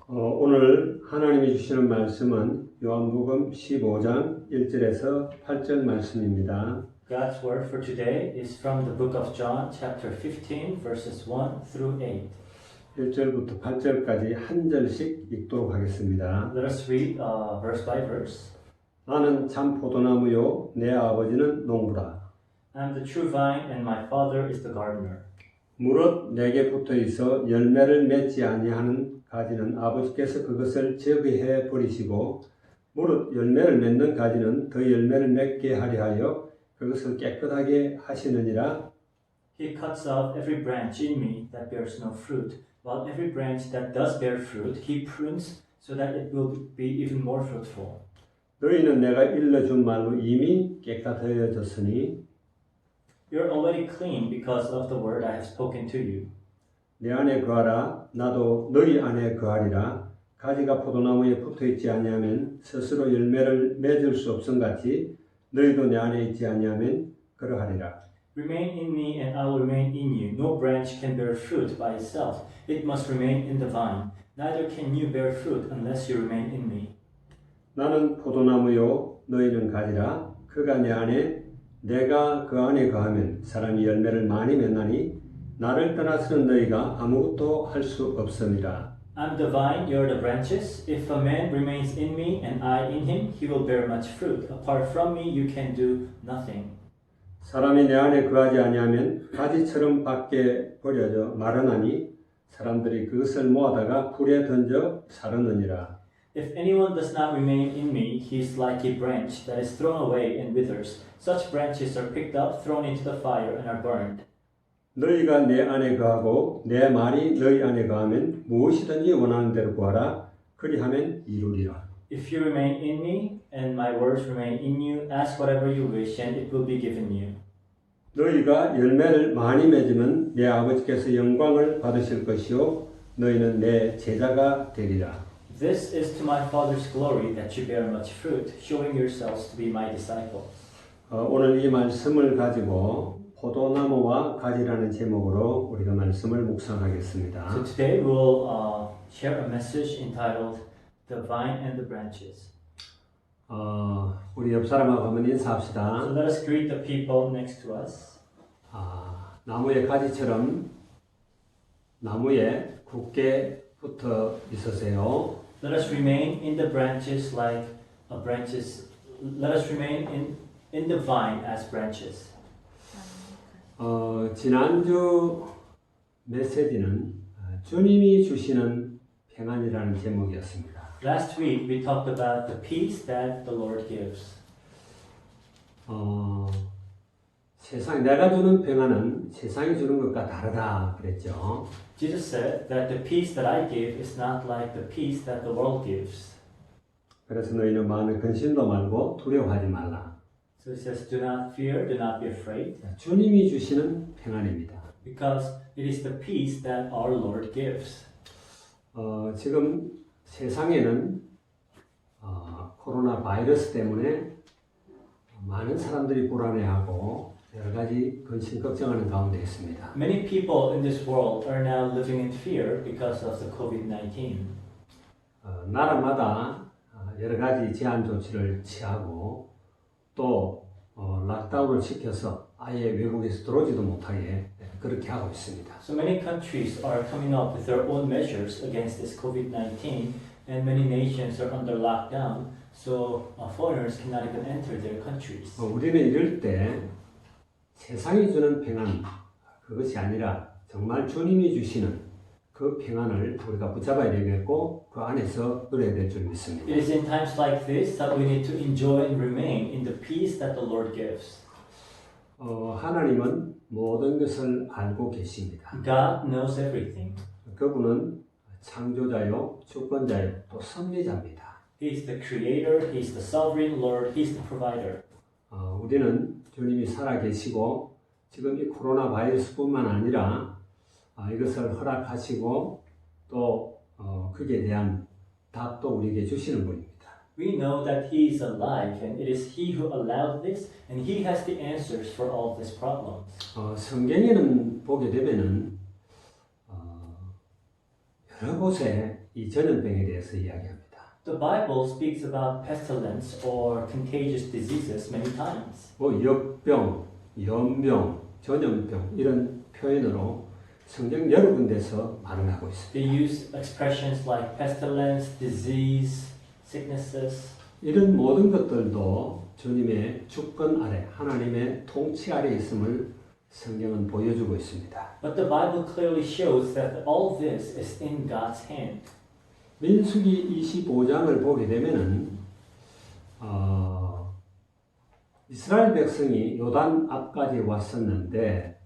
오늘 하나님이 주시는 말씀은 요한복음 15장 1절에서 8절 말씀입니다. God's word for today is from the book of John, chapter 15, verses 1 through 8. 1절부터 8절까지 한 절씩 읽도록 하겠습니다. Let us read verse by verse. 나는 참 포도나무요 내 아버지는 농부라. I am the true vine, and my Father is the gardener. 무릇 내게 붙어 있어 열매를 맺지 아니하는 가지는 아버지께서 그것을 제거해 버리시고 무릇 열매를 맺는 가지는 더 열매를 맺게 하려 하여 그것을 깨끗하게 하시느니라. He cuts off every branch in me that bears no fruit, while every branch that does bear fruit, he prunes so that it will be even more fruitful. 너희는 내가 일러준 말로 이미 깨끗해졌으니 You are already clean because of the word I have spoken to you. 내 안에 거하라 나도 너희 안에 거하리라. 가지가 포도나무에 붙어있지 아니하면 스스로 열매를 맺을 수 없음같이 너희도 내 안에 있지 아니하면 그러하리라. Remain in me and I will remain in you. No branch can bear fruit by itself. It must remain in the vine. Neither can you bear fruit unless you remain in me. 나는 포도나무요 너희는 가지라. 그가 내 안에 내가 그 안에 거하면 사람이 열매를 많이 맺나니 나를 떠나서는 너희가 아무것도 할 수 없음이라. I'm the vine, you are the branches. If a man remains in me and I in him, he will bear much fruit. Apart from me, you can do nothing. 사람이 내 안에 거하지 아니하면 가지처럼 밖에 버려져 마르나니 사람들이 그것을 모아다가 불에 던져 사르느니라. If anyone does not remain in me, he is like a branch that is thrown away and withers. Such branches are picked up, thrown into the fire, and are burned. 너희가 내 안에 거하고 내 말이 너희 안에 거하면 무엇이든지 원하는 대로 구하라. 그리하면 이루리라. If you remain in me, and my words remain in you, ask whatever you wish, and it will be given you. 너희가 열매를 많이 맺으면 내 아버지께서 영광을 받으실 것이요 너희는 내 제자가 되리라. This is to my Father's glory that you bear much fruit, showing yourselves to be my disciples. 오늘 이 말씀을 가지고 포도나무와 가지라는 제목으로 우리가 말씀을 묵상하겠습니다. So today we will share a message entitled "The Vine and the Branches." 우리 옆 사람하고 한번 인사합시다. So let us greet the people next to us. 나무의 가지처럼 나무에 굳게 붙어 있으세요. Let us remain in the branches like branches. Let us remain in the vine as branches. 지난주 메시지는 주님이 주시는 평안이라는 제목이었습니다. Last week we talked about the peace that the Lord gives. 세상 내가 주는 평안은 세상이 주는 것과 다르다 그랬죠. Jesus said that the peace that I give is not like the peace that the world gives. 그래서 너희는 마음에 근심도 말고 두려워하지 말라. So he says, do not fear, do not be afraid, 주님이 주시는 평안입니다. because it is the peace that our Lord gives. 지금 세상에는 코로나 바이러스 때문에 많은 사람들이 불안해하고 여러 가지 근심 걱정하는 가운데 있습니다. Many people in this world are now living in fear because of the COVID-19. 나라마다 여러 가지 제한 조치를 취하고 또 락다운을 시켜서 아예 외국에서 들어오지도 못하게 그렇게 하고 있습니다. So many countries are coming up with their own measures against this COVID-19, and many nations are under lockdown, so foreigners cannot even enter their countries. 우리는 이럴 때 세상이 주는 평안 그것이 아니라 정말 주님이 주시는 그 평안을 우리가 붙잡아야 되겠고 그 안에서 누려야 될 줄 믿습니다. It is in times like this that we need to enjoy and remain in the peace that the Lord gives. 하나님은 모든 것을 알고 계십니다. God knows everything. 그분은 창조자요, 주권자요, 또 섭리자입니다. He is the creator, He is the sovereign Lord, He is the provider. 우리는 주님이 살아계시고 지금 이 코로나 바이러스뿐만 아니라 이것을 허락하시고 또 그에 대한 답도 우리에게 주시는 분입니다. We know that He is alive, and it is He who allowed this, and He has the answers for all these problems. 성경에는 보게 되면은 여러 곳에 이 전염병에 대해서 이야기합니다. The Bible speaks about pestilence or contagious diseases many times. 뭐 역병, 연병, 전염병 이런 표현으로 성경 여러 군데서 말을 하고 있습니다. They use expressions like pestilence, disease, sicknesses. 이런 모든 것들도 주님의 주권 아래, 하나님의 통치 아래 있음을 성경은 보여주고 있습니다. But the Bible clearly shows that all this is in God's hand. 민수기 25장을 보게 되면은 이스라엘 백성이 요단 앞까지 왔었는데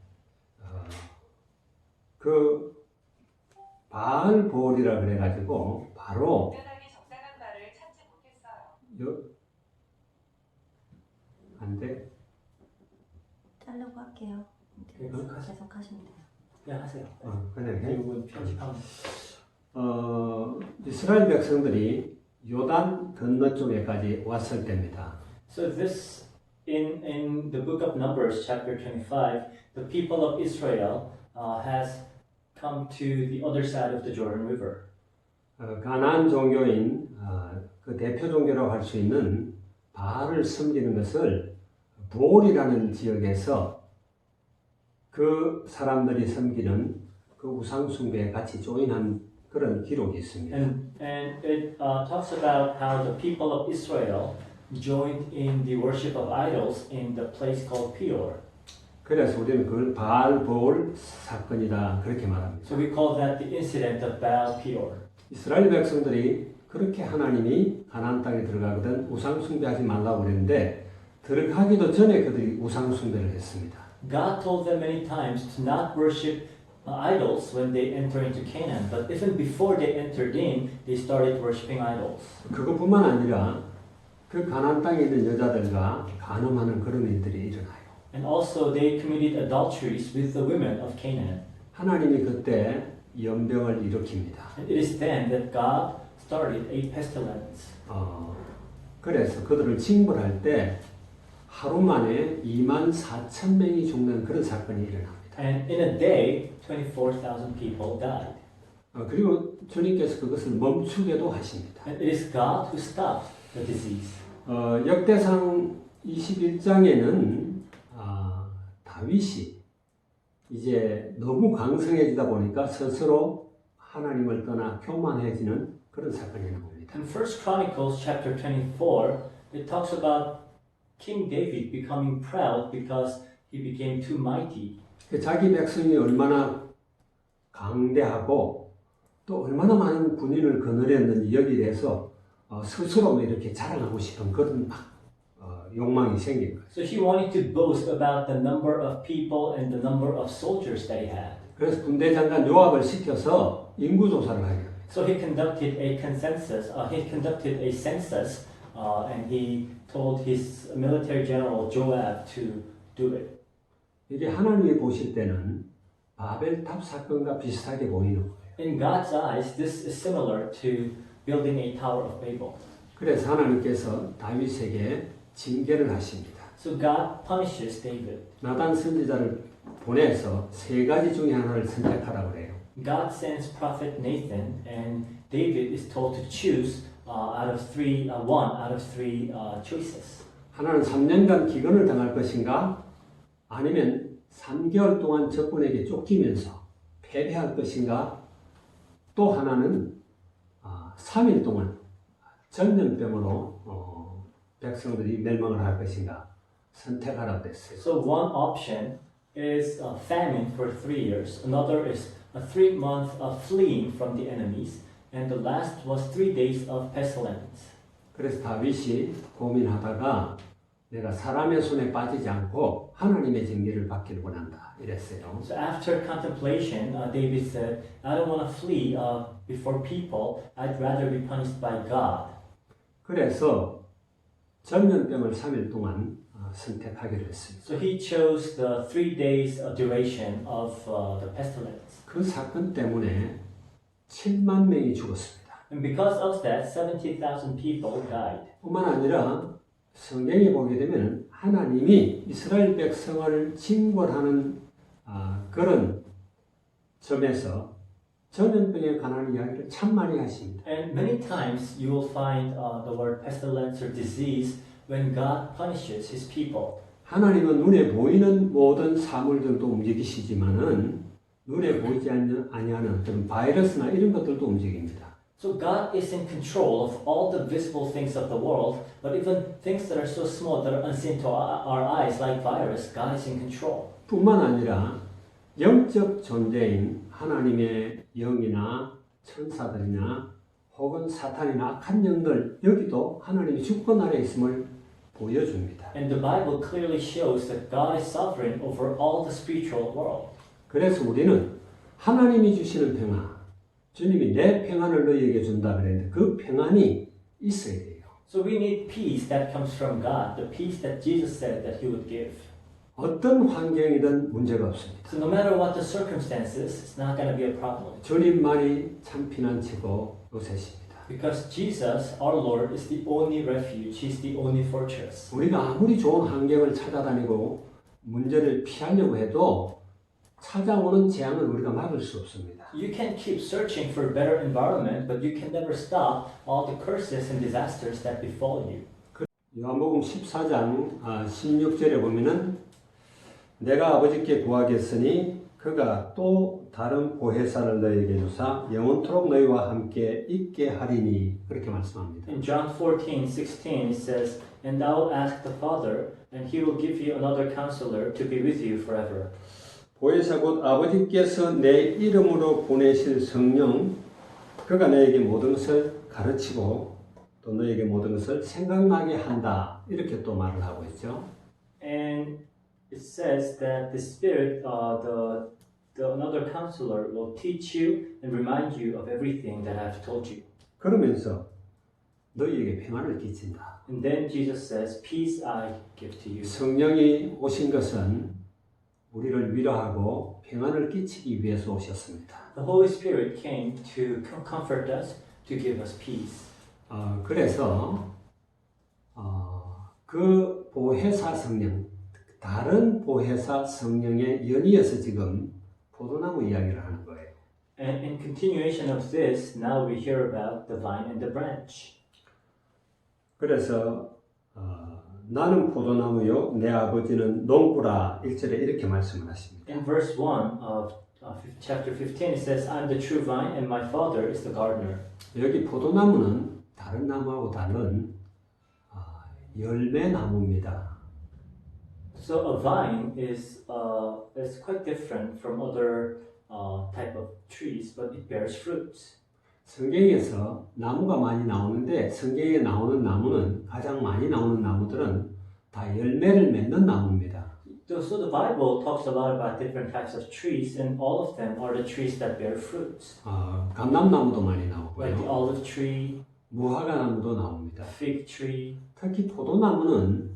그 바알보올이라 그래가지고 바로 적당한 말을 찾지 못했어요. 안 돼? 자르고 할게요. 계속 하시면 돼요. 그냥 하세요. 그냥 해. 대부분 편집하면. 이스라엘 백성들이 요단 건너쪽에까지 왔을 때입니다. So this in the book of Numbers, chapter 25, the people of Israel has come to the other side of the Jordan River. 가나안 종교인 그 대표 종교라고 할 수 있는 바알을 섬기는 것을 부올이라는 지역에서 그 사람들이 섬기는 그 우상 숭배에 같이 조인한 그런 기록이 있습니다. And it talks about how the people of Israel joined in the worship of idols in the place called Peor. 그래서 우리는 그걸 바알 보올 사건이다 그렇게 말합니다. So we call that the incident of Baal Peor. 이스라엘 백성들이 그렇게 하나님이 가나안 땅에 들어가거든 우상 숭배하지 말라고 그랬는데 들어가기도 전에 그들이 우상 숭배를 했습니다. God told them many times to not worship idols when they enter into Canaan, but even before they entered in, they started worshiping idols. 그것뿐만 아니라 그 가나안 땅에 있는 여자들과 간음하는 그런 일들이 일어나요. And also they committed adulteries with the women of Canaan. 하나님이 그때 연병을 일으킵니다. And it is then that God started a pestilence. 그래서 그들을 징벌할 때 하루 만에 24,000명이 죽는 그런 사건이 일어납니다. And in a day, 24,000 people died. 그리고 주님께서 그것을 멈추게도 하십니다. And it is God who stopped the disease. 역대상 21장에는 다윗이 이제 너무 강성해지다 보니까 스스로 하나님을 떠나 교만해지는 그런 사건이 나옵니다. In 1 Chronicles chapter 24, it talks about King David becoming proud because he became too mighty. 자기 백성이 얼마나 강대하고 또 얼마나 많은 군인을 거느렸는지 여기에 대해서 스스로 이렇게 자랑하고 싶은 그런 막 욕망이 생긴 거예요. So he wanted to boast about the number of people and the number of soldiers that he had. 그래서 군대 장관 요압을 시켜서 인구 조사를 하게 합니다. So he conducted a census. And he told his military general Joab to do it. 이게 하나님이 보실 때는 바벨탑 사건과 비슷하게 보이는 거예요. In God's eyes, this is similar to building a Tower of Babel. 그래서 하나님께서 다윗에게 징계를 하십니다. So God punishes David. 나단 선지자를 보내서 세 가지 중에 하나를 선택하라고 그래요. God sends prophet Nathan, and David is told to choose one out of three choices. 하나는 3년간 기근을 당할 것인가? 아니면 3개월 동안 적군에게 쫓기면서 패배할 것인가? 또 하나는 3일 동안 전염병으로 백성들이 멸망을 할 것인가? 선택하라고 했어요. So one option is famine for 3 years. Another is a 3-month of fleeing from the enemies. And the last was 3 days of pestilence. 그래서 다윗이 고민하다가 내가 사람의 손에 빠지지 않고 하나님의 징계를 받기를 원한다 이랬어요. So after contemplation, David said, I don't want to flee before people. I'd rather be punished by God. 그래서 전염병을 3일 동안 선택하기로 했습니다. So he chose the 3 days duration of the pestilence. 그 사건 때문에 7만 명이 죽었습니다. And because of that, 70,000 people died. 뿐만 아니라 성경에 보게 되면 하나님이 이스라엘 백성을 징벌하는 그런 점에서 전염병에 관한 이야기를 참 많이 하십니다. And many times you will find the word pestilence or disease when God punishes his people. 하나님은 눈에 보이는 모든 사물들도 움직이시지만은 눈에 보이지 아니하는 그런 바이러스나 이런 것들도 움직입니다. So God is in control of all the visible things of the world, but even things that are so small that are unseen to our eyes, like virus, God is in control. 뿐만 아니라 영적 존재인 하나님의 영이나 천사들이나 혹은 사탄이나 악한 영들 여기도 하나님이 주권 아래 있음을 보여줍니다. And the Bible clearly shows that God is sovereign over all the spiritual world. 그래서 우리는 하나님이 주시는 평안, 주님이 내 평안을 너희에게 준다 그랬는데 그 평안이 있어야 돼요. So we need peace that comes from God, the peace that Jesus said that He would give. 어떤 환경이든 문제가 없습니다. So no matter what the circumstances, it's not going to be a problem. 주님만이 참 피난처고 요새십니다. Because Jesus, our Lord, is the only refuge. He's the only fortress. 우리가 아무리 좋은 환경을 찾아다니고 문제를 피하려고 해도 찾아오는 재앙을 우리가 막을 수 없습니다. You can keep searching for a better environment, but you can never stop all the curses and disasters that befall you. 요한복음 14장 16절에 보면은 내가 아버지께 구하겠으니 그가 또 다른 보혜사를 너희에게 주사 영원토록 너희와 함께 있게 하리니 그렇게 말씀합니다. In John 14:16 it says, And thou ask the Father, and he will give you another counselor to be with you forever. 보혜사 곧 아버지께서 내 이름으로 보내실 성령 그가 너에게 모든 것을 가르치고 또 너에게 모든 것을 생각나게 한다 이렇게 또 말을 하고 있죠. And it says that the Spirit, the another counselor will teach you and remind you of everything that I've told you. 그러면서 너희에게 평안을 끼친다. And then Jesus says, Peace I give to you. 성령이 오신 것은 우리를 위로하고 평안을 끼치기 위해서 오셨습니다. The Holy Spirit came to comfort us, to give us peace. 그래서 그 보혜사 성령, 다른 보혜사 성령에 연이어서 지금 포도나무 이야기를 하는 거예요. And in continuation of this, now we hear about the vine and the branch. 그래서 나는 포도나무요 내 아버지는 농부라 1절에 이렇게 말씀을 하십니다. In verse 1 of chapter 15, it says, I'm the true vine and my father is the gardener. 여기 포도나무는 다른 나무하고 다른 열매나무입니다. So a vine is quite different from other type of trees, but it bears fruits. 성경에서 나무가 많이 나오는데 성경에 나오는 나무는 가장 많이 나오는 나무들은 다 열매를 맺는 나무입니다. So the Bible talks a lot about different types of trees, and all of them are the trees that bear fruits. 감람나무도 많이 Like the 나오고요. olive tree, 무화과 나무도 나옵니다. fig tree. 특히 포도나무는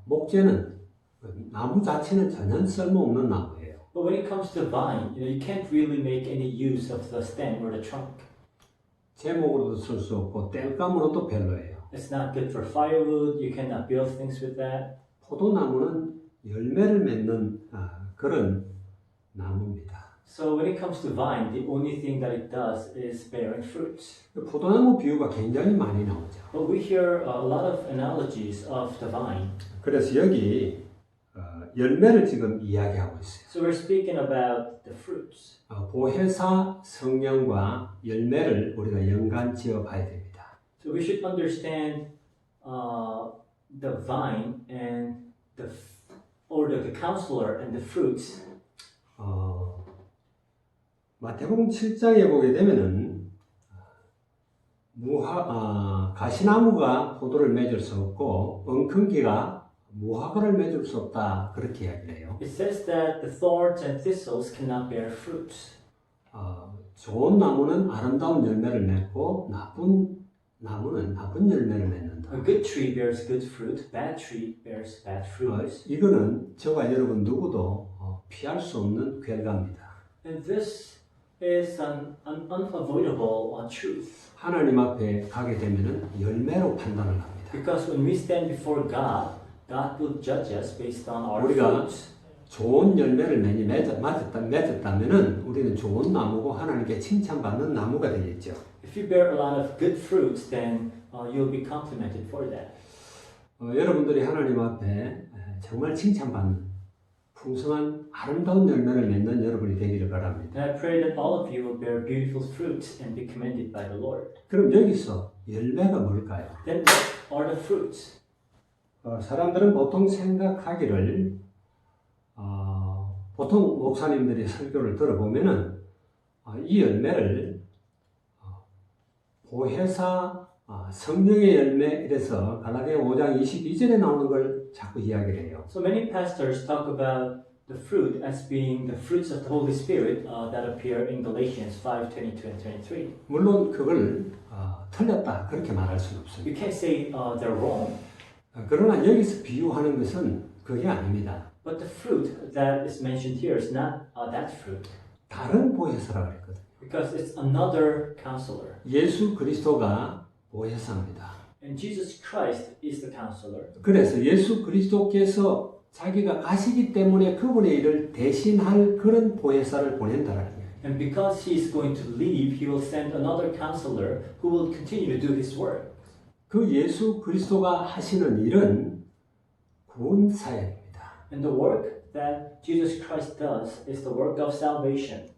목재는 나무 자체는 전혀 쓸모없는 나무예요. But when it comes to vine, you can't really make any use of the stem or the trunk. 제목으로도 쓸 수 없고 땔감으로도 별로예요. It's not good for firewood. You cannot build things with that. 포도나무는 열매를 맺는 그런 나무입니다. So when it comes to vine, the only thing that it does is bearing fruits. 포도나무 비유가 굉장히 많이 나오죠. But we hear a lot of analogies of the vine. 그래서 여기 열매를 지금 이야기하고 있어요. So we're speaking about the fruits. 보혜사 성령과 열매를 우리가 연관 지어 봐야 됩니다. So we should understand the vine and the counselor and the fruits. 마태복음 7장에 보게 되면은 가시나무가 포도를 맺을 수 없고 엉겅퀴가 무화과를 맺을 수 없다 그렇게 이야기를 해요. It says that the thorns and thistles cannot bear fruits. 좋은 나무는 아름다운 열매를 맺고 나쁜 나무는 나쁜 열매를 맺는다. A good tree bears good fruit. Bad tree bears bad fruits. 이거는 저와 여러분 누구도 피할 수 없는 결과입니다. And this is an unavoidable truth. 하나님 앞에 가게 되면은 열매로 판단을 합니다. Because when we stand before God, God will judge us based on our 우리가 fruits. 좋은 열매를 맺었다면은 우리는 좋은 나무고 하나님께 칭찬받는 나무가 되겠죠. If you bear a lot of good fruits, then you'll be complimented for that. 여러분들이 하나님 앞에 정말 칭찬받는 풍성한 아름다운 열매를 맺는 여러분이 되기를 바랍니다. And I pray that all of you will bear beautiful fruits and be commended by the Lord. 그럼 여기서 열매가 뭘까요? Then what are the fruits? 사람들은 보통 생각하기를 보통 목사님들이 설교를 들어보면은 이 열매를 보혜사 성령의 열매 이래서 갈라디아 5장 22절에 나오는 걸 자꾸 이야기를 해요. So many pastors talk about the fruit as being the fruits of the Holy Spirit that appear in Galatians 5:22 and 23. 물론 그걸 틀렸다 그렇게 말할 수는 없습니다. You can't say they're wrong, 그러나 여기서 비유하는 것은 그게 아닙니다. but the fruit that is mentioned here is not that fruit, 다른 보혜사라고 했거든요. because it's another counselor. 예수 그리스도가 보혜사입니다. And Jesus Christ is the counselor. 그래서 예수 그리스도께서 자기가 가시기 때문에 그분의 일을 대신할 그런 보혜사를 보낸다라는 거예요. And because he is going to leave, he will send another counselor who will continue to do his work. 그 예수 그리스도가 하시는 일은 구원 사역입니다. And the work that Jesus Christ does is the work of salvation.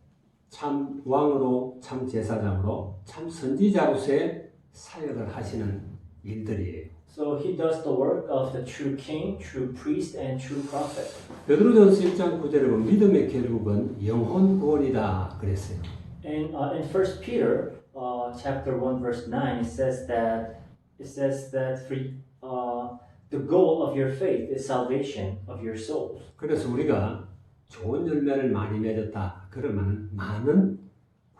참 왕으로, 참 제사장으로, 참 선지자로서의 사역을 하시는 일들이에요. So he does the work of the true king, true priest, and true prophet. 베드로전서 1장 9절에 보면 믿음의 결국은 영혼 구원이다 그랬어요. And in 1 Peter chapter 1 verse 9 it says that for the goal of your faith is salvation of your souls. 그래서 우리가 좋은 열매를 많이 맺었다. 그러면 많은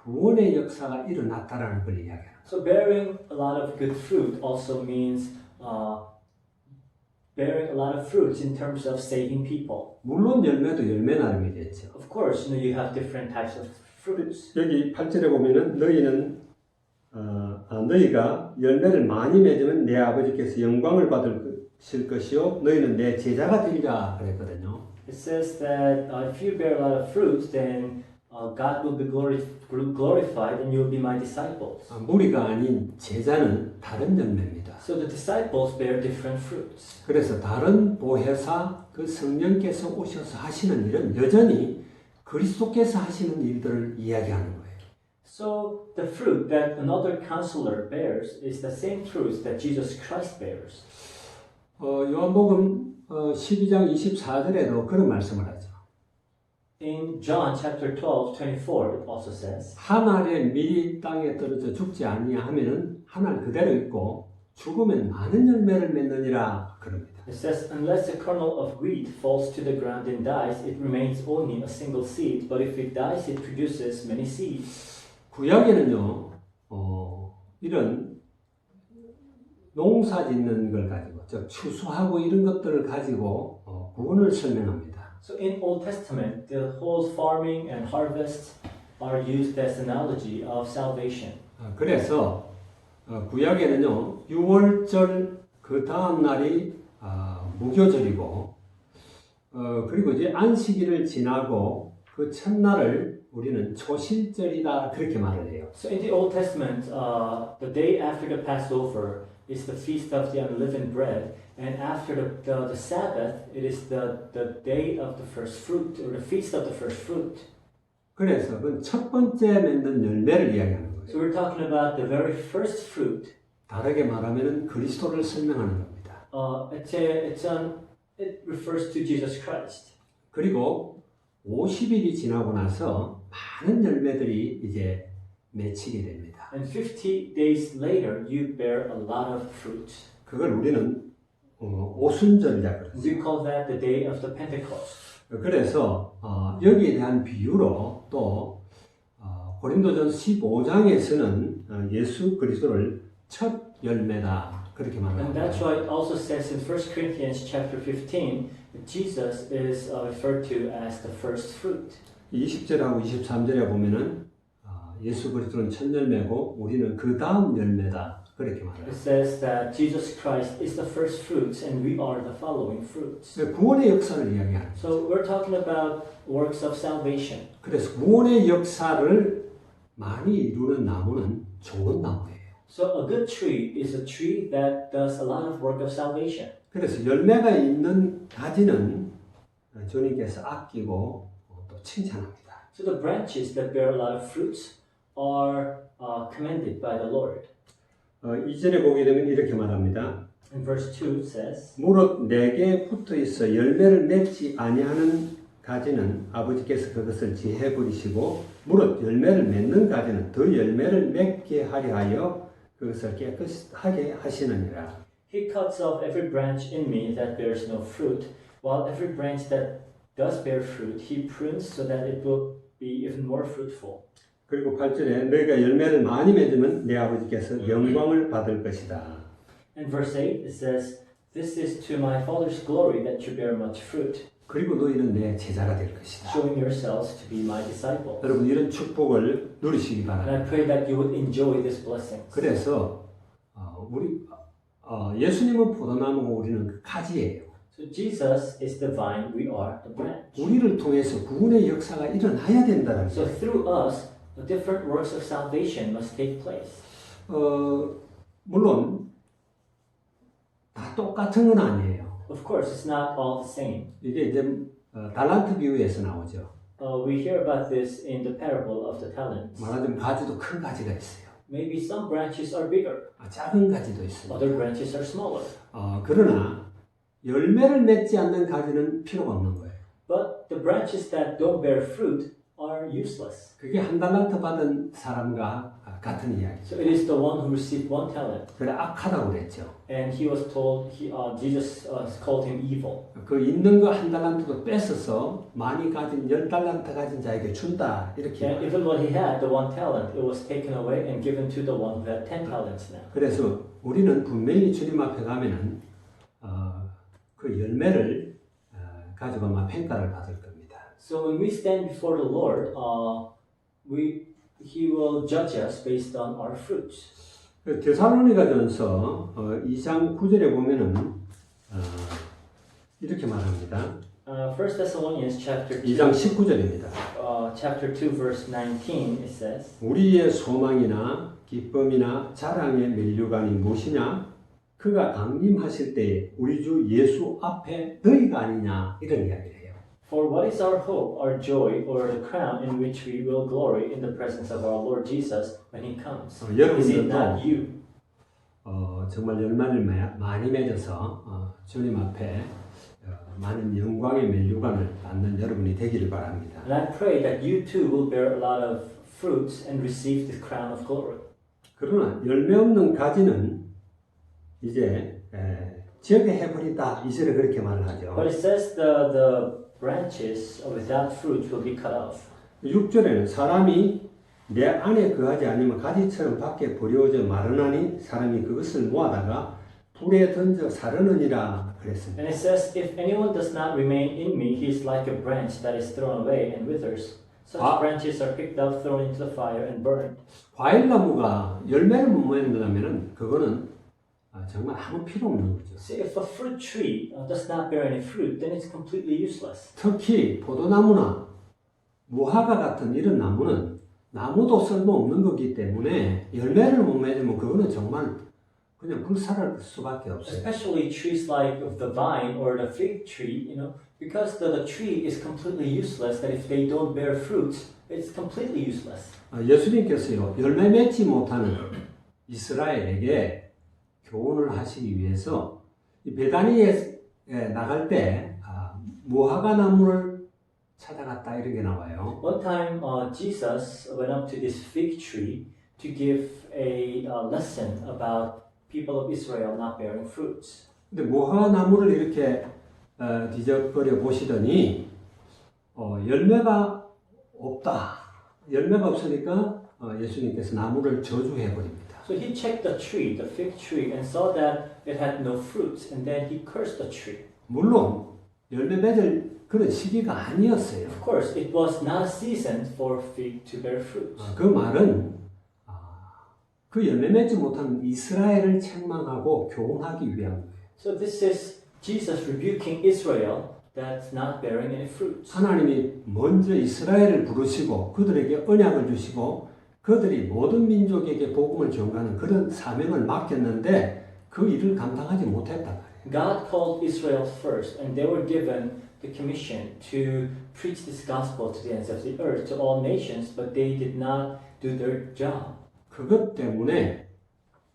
구원의 역사가 일어났다라는 걸 이야기해요. So bearing a lot of good fruit also means bearing a lot of fruits in terms of saving people. 물론 열매도 열매 나름이겠죠. Of course, you have different types of fruits. 여기 8절에 보면은 너희가 열매를 많이 맺으면 내 아버지께서 영광을 받으실 것이요 너희는 내 제자가 되리라 그랬거든요. It says that if you bear a lot of fruits, then God will be glorified and you will be my disciples. 무리가 아닌 제자는 다른 열매입니다. So the disciples bear different fruits. 그래서 다른 보혜사 그 성령께서 오셔서 하시는 일은 여전히 그리스도께서 하시는 일들을 이야기하는 거예요. So the fruit that another counselor bears is the same fruits that Jesus Christ bears. 요한복음 12장 24절에도 그런 말씀을 하죠. In John chapter 12:24 it also says, 한 알의 밀이 땅에 떨어져 죽지 아니하면은 한 알 그대로 있고 죽으면 많은 열매를 맺느니라 그럽니다. it says, unless a kernel of wheat falls to the ground and dies, it remains only a single seed, but if it dies, it produces many seeds. 구약에는요, 이런 농사 짓는 걸 가지고, 즉 추수하고 이런 것들을 가지고 구원을 설명합니다. So in Old Testament, the whole farming and harvest are used as analogy of salvation. 그래서 구약에는요, 6월절 그 다음 날이 무교절이고, 그리고 이제 안식일을 지나고 그 첫날을 우리는 초실절이다 그렇게 말을 해요. So in the Old Testament, the day after the Passover is the feast of the unleavened bread, and after the Sabbath, it is the day of the first fruit, or the feast of the first fruit. 그래서 그 첫 번째 맺는 열매를 이야기하는 거예요. So we're talking about the very first fruit. 다르게 말하면 그리스도를 설명하는 겁니다. It refers to Jesus Christ. 그리고 50일이 지나고 나서 많은 열매들이 이제 맺히게 됩니다. And 50 days later, you bear a lot of fruit. 그걸 우리는 오순절이라 그러죠. We call that the day of the Pentecost. 그래서 여기에 대한 비유로 또 고린도전 15장에서는 예수 그리스도를 첫 열매다 그렇게 And 말합니다. that's why it also says in 1 Corinthians chapter 15 that Jesus is referred to as the first fruit. 20절하고 23절에 보면은 예수 그리스도는 첫 열매고 우리는 그 다음 열매다. 그렇게 말해요. It says that Jesus Christ is the first fruits and we are the following fruits. 구원의 역사를 이야기하는. So we're talking about works of salvation. 그래서 구원의 역사를 많이 이루는 나무는 좋은 나무예요. So a good tree is a tree that does a lot of work of salvation. 그래서 열매가 있는 가지는 주님께서 아끼고 또 칭찬합니다. So the branches that bear a lot of fruits are commended by the Lord. 2절에 보게 되면 이렇게 말합니다. In verse 2 it says, 무릇 내게 붙어 있어 열매를 맺지 아니하는 가지는 아버지께서 그것을 제해 버리시고 무릇 열매를 맺는 가지는 더 열매를 맺게 하려 하여 그것을 깨끗하게 하시느니라. He cuts off every branch in me that bears no fruit, while every branch that does bear fruit, he prunes so that it will be even more fruitful. 그리고 8절에 너희가 열매를 많이 맺으면 내 아버지께서 영광을 받을 것이다. In verse 8 it says, This is to my Father's glory that you bear much fruit, 그리고 너희는 내 제자가 될 것이다. showing yourselves to be my disciples. 여러분 이런 축복을 누리시기 And 바랍니다. I pray that you would enjoy this blessing. 그래서 예수님은 포도나무고 우리는 그 가지예요. So Jesus is the vine, we are the branch. 우리를 통해서 구원의 역사가 일어나야 된다는 So 거예요. through us, the different works of salvation must take place. 물론 다 똑같은 건 아니에요. Of course, it's not all the same. 이게 이제 달란트 비유에서 나오죠. We hear about this in the parable of the talents. 말하자면 가지도 큰 가지가 있어요. Maybe some branches are bigger, 작은 가지도 있어요. other branches are smaller. 그러나 열매를 맺지 않는 가지는 필요가 없는 거예요. But the branches that don't bear fruit are useless. 그게 한 달란트 받은 사람과 같은 이야기죠. So it is the one who received 1 talent, 그래 악하다고 그랬죠. and he was told, Jesus called him evil. 그 있는 거 한 달란트도 뺏어서 많이 가진 10달란트 가진 자에게 준다 이렇게. And even what he had, the 1 talent, it was taken away and given to the one who had 10 talents now. 그래서 우리는 분명히 주님 앞에 가면은 그 열매를 가지고 아마 평가를 받을 겁니다. So when we stand before the Lord, He will judge us based on our fruits. 그 데살로니가전서 2장 9절에 보면은 이렇게 말합니다. 1 Thessalonians chapter 2, 2장 19절입니다. chapter 2 verse 19 it says, 우리의 소망이나 기쁨이나 자랑의 면류관이 무엇이냐? 그가 강림하실 때에 우리 주 예수 앞에 너희가 아니냐 이런 이야기를 해요. For what is our hope, our joy, or the crown in which we will glory in the presence of our Lord Jesus when He comes? Is it not you? 정말 열매를 많이 맺어서 주님 앞에 많은 영광의 면류관을 받는 여러분이 되기를 바랍니다. And I pray that you too will bear a lot of fruits and receive the crown of glory. 그러나 열매 없는 가지는 이제 제거해버린다. 이절에 그렇게 말을 하죠. But it says the branches without fruit will be cut off. 6절에는 사람이 내 안에 거하지 않으면 가지처럼 밖에 버려져 마르나니 사람이 그것을 모아다가 불에 던져 사르느니라 그랬습니다. And it says, if anyone does not remain in me, he is like a branch that is thrown away and withers. Such branches are picked up, thrown into the fire, and burned. 과일나무가 열매를 못 맺는다면은 그거는 정말 아무 필요 없는 거죠. So if a fruit tree does not bear any fruit, then it's completely useless. 특히 포도나무나 무화과 같은 이런 나무는 나무도 쓸모없는 거기 때문에 열매를 못 맺으면 그거는 정말 그냥 불살할 수밖에 없어요. Especially trees like the vine or the fig tree, because the tree is completely useless, that if they don't bear fruits, it's completely useless. 예수님께서요, 열매 맺지 못하는 이스라엘에게 교훈을 하시기 위해서 베다니에 나갈 때 무화과 나무를 찾아갔다 이런 게 나와요. One time, Jesus went up to this fig tree to give a lesson about people of Israel not bearing fruits. 근데 무화과 나무를 이렇게 뒤적거려 보시더니 열매가 없다. 열매가 없으니까 예수님께서 나무를 저주해 버립니다. So he checked the tree, the fig tree, and saw that it had no fruits, and then he cursed the tree. 물론 열매 맺을 그런 시기가 아니었어요. Of course, it was not a season for fig to bear fruit. 그 말은 그 열매 맺지 못하는 이스라엘을 책망하고 교훈하기 위한 거예요. So this is Jesus rebuking Israel that's not bearing any fruit. 하나님이 먼저 이스라엘을 부르시고 그들에게 언약을 주시고 그들이 모든 민족에게 복음을 전가하는 그런 사명을 맡겼는데 그 일을 감당하지 못했단 말이에요. God called Israel first, and they were given the commission to preach this gospel to the ends of the earth, to all nations, but they did not do their job. 그것 때문에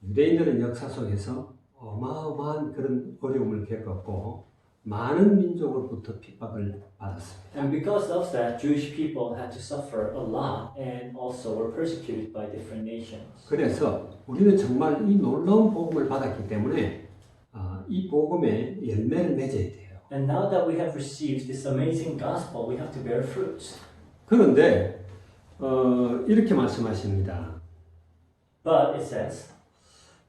유대인들은 역사 속에서 어마어마한 그런 어려움을 겪었고 많은 민족으로부터 핍박을 받았습니다. And because of that, Jewish people had to suffer a lot and also were persecuted by different nations. 그래서 우리는 정말 이 놀라운 복음을 받았기 때문에 이 복음에 열매를 맺어야 돼요. And now that we have received this amazing gospel, we have to bear fruits. 그런데 이렇게 말씀하십니다. But it says,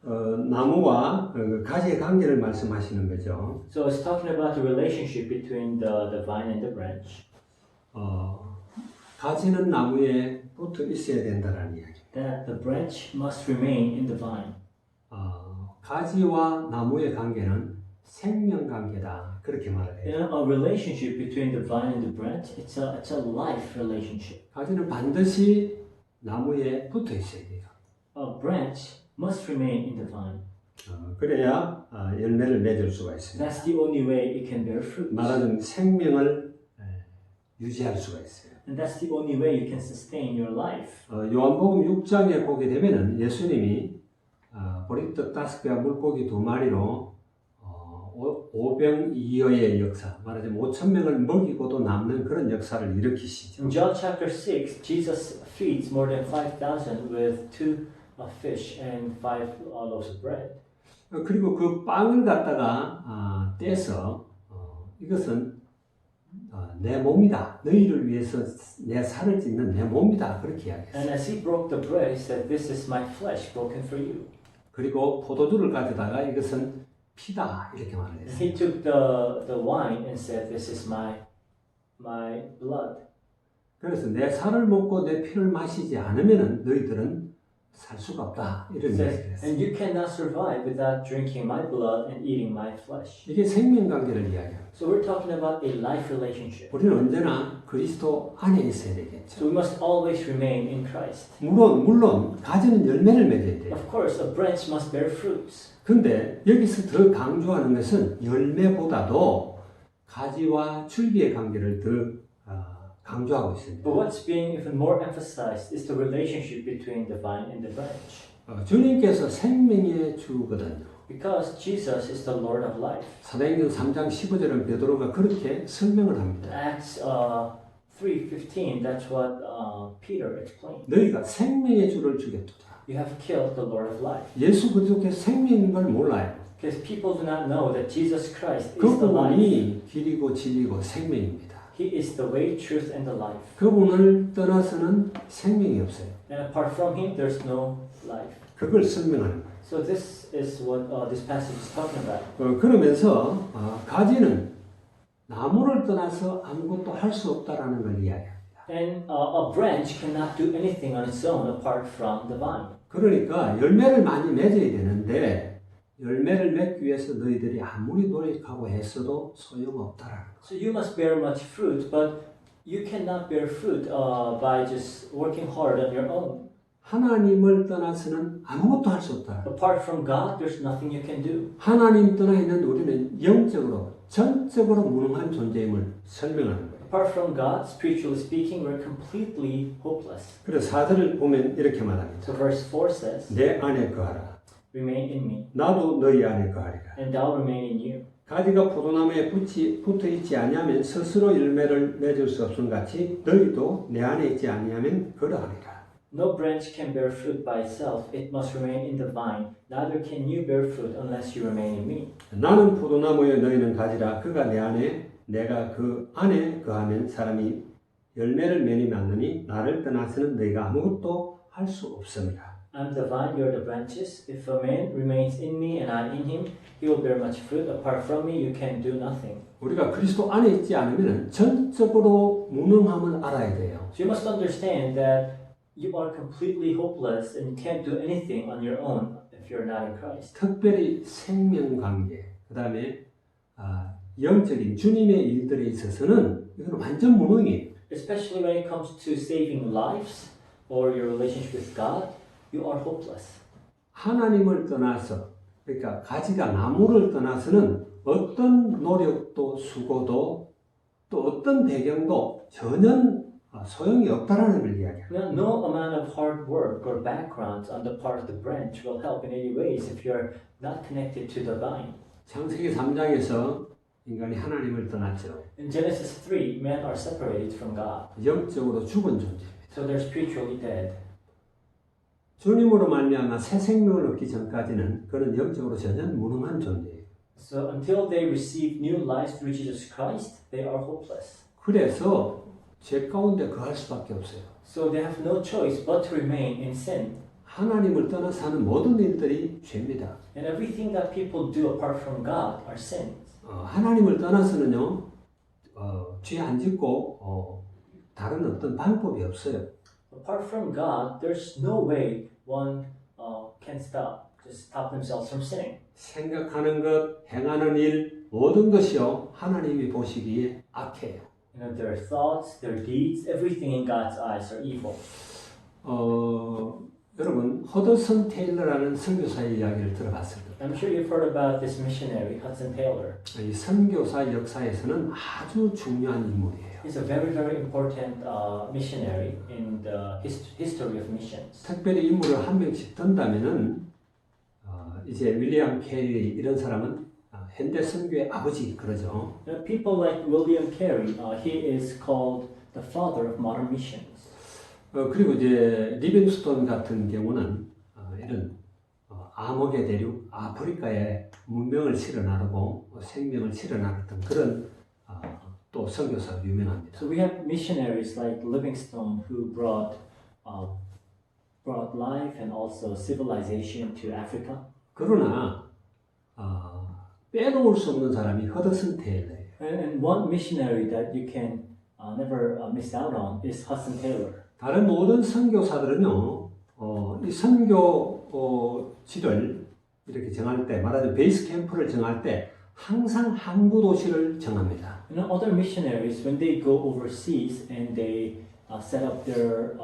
나무와 가지의 관계를 말씀하시는 거죠. so it's talking about the relationship between the vine and the branch. 가지는 나무에 붙어 있어야 된다는 이야기. That the branch must remain in the vine. 가지와 나무의 관계는 생명 관계다. 그렇게 말을 해요. In a relationship between the vine and the branch, it's a life relationship. 가지는 반드시 나무에 붙어 있어야 돼요. A branch must remain in the vine. 그래야 열매를 맺을 수가 있습니다. That's the only way it can bear fruit. 말하자면 생명을 유지할 수가 있어요. And that's the only way you can sustain your life. 요한복음 6장에 보게 되면은 예수님이 보리떡 5개와 물고기 2마리로 오병이어의 역사, 말하자면 5,000명을 먹이고도 남는 그런 역사를 일으키시죠. In John chapter 6, Jesus feeds more than 5,000 with 2 fish and 5 loaves of bread. 그리고 그 빵을 갖다가 떼서 이것은 내 몸이다. 너희를 위해서 내 살을 찢는 내 몸이다. 그렇게 이야기했어요. And as he broke the bread, he said, "This is my flesh broken for you." 그리고 포도주를 가져다가 이것은 피다 이렇게 말을 And 했어요. he took the wine and said, "This is my blood." 그래서 내 살을 먹고 내 피를 마시지 않으면은 너희들은 살 수가 없다. 이런 He says, 이야기를 했어요. "And you cannot survive without drinking my blood and eating my flesh." 이게 생명 관계를 이야기합니다. So we're talking about a life relationship. 우리는 언제나 그리스도 안에 있어야 되겠죠. So we must always remain in Christ. 물론 가지는 열매를 맺어야 돼요. Of course, a branch must bear fruits. 근데 여기서 더 강조하는 것은 열매보다도 가지와 줄기의 관계를 더 강조하고 있습니다. But what's being even more emphasized is the relationship between the vine and the branch. 주님께서 생명의 주거든요. Because Jesus is the Lord of life. 사도행전 3장 15절은 베드로가 그렇게 설명을 합니다. Acts 3:15, that's what Peter explained. 너희가 생명의 주를 주겠도다. You have killed the Lord of life. 예수 그리스도께서 생명인 걸 몰라요. Because people do not know that Jesus Christ is the life. 그분이 길이고 진리고 생명입니다. He is the way, truth, and the life. 그분을 떠나서는 생명이 없어요. And apart from Him, there's no life. 그걸 설명하는 거예요. So this is what this passage is talking about. 그러면서 가지는 나무를 떠나서 아무것도 할 수 없다라는 걸 이야기합니다. And a branch cannot do anything on its own apart from the vine. 그러니까 열매를 많이 맺어야 되는데 열매를 맺기 위해서 너희들이 아무리 노력하고 했어도 소용없다라는 거예요. So you must bear much fruit, but you cannot bear fruit by just working hard on your own. 하나님을 떠나서는 아무것도 할 수 없다. Apart from God, there's nothing you can do. 하나님 떠나 있는 우리는 영적으로 전적으로 무능한 존재임을 설명하는 거예요. Apart from God, spiritually speaking, we're completely hopeless. 그래서 4절을 보면 이렇게 말합니다. So verse 4 says, 내 안에 거하라. "Remain in me, 나도 너희 안에 거하리라. and thou remain in you. 가지가 포도나무에 붙어 있지 아니하면 스스로 열매를 맺을 수 없음 같이 너희도 내 안에 있지 아니하면 그러하리라. No branch can bear fruit by itself; it must remain in the vine. Neither can you bear fruit unless you remain in me. 나는 포도나무에 너희는 가지라. 그가 내 안에 내가 그 안에 거하면 사람이 열매를 매니 낳느니 나를 떠나서는 너희가 아무것도 할 수 없습니다. I'm the vine, you're the branches. If a man remains in me and I in him, he will bear much fruit. Apart from me, you can do nothing. 우리가 그리스도 안에 있지 않으면 전적으로 무능함을 알아야 돼요. So you must understand that you are completely hopeless and you can't do anything on your own if you're not in Christ. 특별히 생명관계, 그 다음에 영적인 주님의 일들에 있어서는 이건 완전 무능이에요. Especially when it comes to saving lives or your relationship with God, you are hopeless. 하나님을 떠나서, 그러니까 가지가 나무를 떠나서는 어떤 노력도 수고도 또 어떤 배경도 전혀 소용이 없다라는 걸 이야기합니다. No amount of hard work or background on the part of the branch will help in any ways if you're not connected to the vine. 창세기 3장에서 인간이 하나님을 떠났죠. In Genesis 3, men are separated from God. 영적으로 죽은 존재입니다. So they're spiritually dead. 주님으로 말미암아 새 생명을 얻기 전까지는 그는 영적으로 전혀 무능한 존재예요. So until they receive new life through Jesus Christ, they are hopeless. 그래서 죄 가운데 거할 수밖에 없어요. So they have no choice but to remain in sin. 하나님을 떠나서 하는 모든 일들이 죄입니다. And everything that people do apart from God are sins. 하나님을 떠나서는요, 죄 안 짓고 다른 어떤 방법이 없어요. Apart from God, there's no way one can just stop themselves from sinning. 생각하는 것, 행하는 일, 모든 것이요 하나님이 보시기에 악해요. Their thoughts, their deeds, everything in God's eyes are evil. 여러분 허더슨 테일러라는 선교사의 이야기를 들어봤을 거예요. I'm sure you've heard about this missionary, Hudson Taylor. 이 선교사 역사에서는 아주 중요한 인물이에요. He's a very, very important missionary in the history of missions. 특별히 인물을 한 명씩 든다면은 이제 윌리엄 캐리 이런 사람은 현대 선교의 아버지 그러죠. People like William Carey, he is called the father of modern missions. 그리고 이제 리빙스톤 같은 경우는 이런 암흑의 대륙 아프리카에 문명을 실어나르고 생명을 실어나르던 그런 또 선교사로 유명합니다. So we have missionaries like Livingstone who brought life and also civilization to Africa. 그러나 빼놓을 수 없는 사람이 허더슨 테일러예요. And one missionary that you can never miss out on is Hudson Taylor. 다른 모든 선교사들은요, 이 선교지를 이렇게 정할 때, 말하자면 베이스 캠프를 정할 때 항상 항구 도시를 정합니다. Other missionaries, when they go overseas and they set up their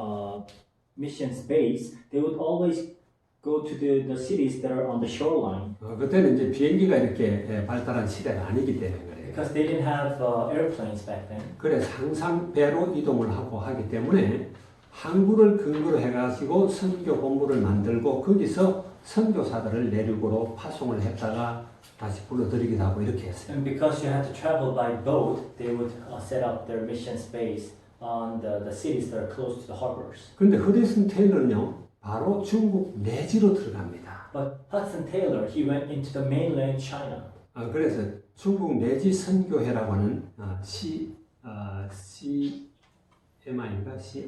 missions base, they would always go to the cities that are on the shoreline. 그때는 이제 비행기가 이렇게 발달한 시대가 아니기 때문에 그래요. Because they didn't have airplanes back then. 그래서 항상 배로 이동을 하고 하기 때문에 항구를 근거로 해가지고 선교 본부를 만들고 거기서 선교사들을 내륙으로 파송을 했다가 다시 불러들이기도 하고 이렇게 했어요. And because you had to travel by boat, they would set up their missions base on the cities that are close to the harbors. 근데 허드슨 테일러는요, 바로 중국 내지로 들어갑니다. But Hudson Taylor, he went into the mainland China. 그래서 중국 내지 선교회라고 하는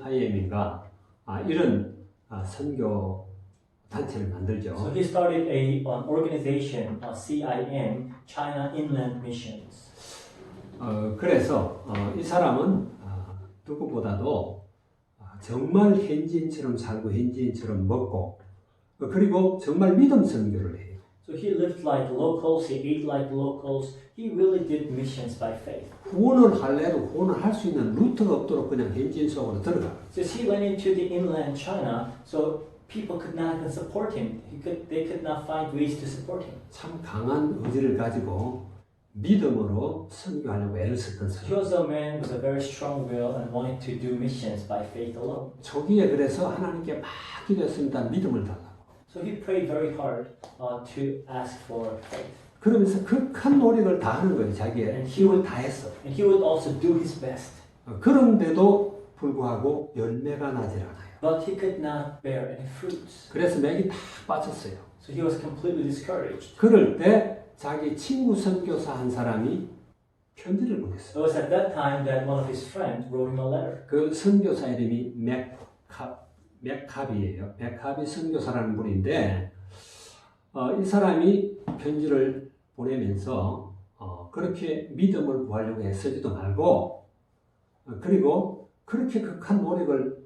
CIM인가 이런 선교 단체를 만들죠. So he started an organization, CIM, China Inland Missions. 그래서 이 사람은 누구보다도 정말 현지인처럼 살고 현지인처럼 먹고 그리고 정말 믿음 선교를 해요. So he lived like locals, he ate like locals, he really did missions by faith. 후원을 할래도 후원을 할 수 있는 루트가 없도록 그냥 현지인 속으로 들어가요. So he went into the inland China, so people could not even support him. They could not find ways to support him. 참 강한 의지를 가지고 믿음으로 선교하려고 애를 썼던 He 사람. was a man with a very strong will and wanted to do missions by faith alone. 초기에 그래서 하나님께 막 기도했습니다. 믿음을 달라고. So he prayed very hard to ask for faith. 그러면서 극한 노력을 다하는 거예요. 자기의 힘을 다했어. And he would also do his best. 그런데도 불구하고 열매가 나질 않아요. But he could not bear any fruits. 그래서 맥이 다 빠졌어요. So he was completely discouraged. 그럴 때 자기 친구 선교사 한 사람이 편지를 보냈어요. It was at that time that one of his friends wrote him a letter. 그 선교사 이름이 맥카비예요. 맥카비 선교사라는 분인데 이 사람이 편지를 보내면서 그렇게 믿음을 구하려고 애쓰지도 말고 그리고 그렇게 극한 노력을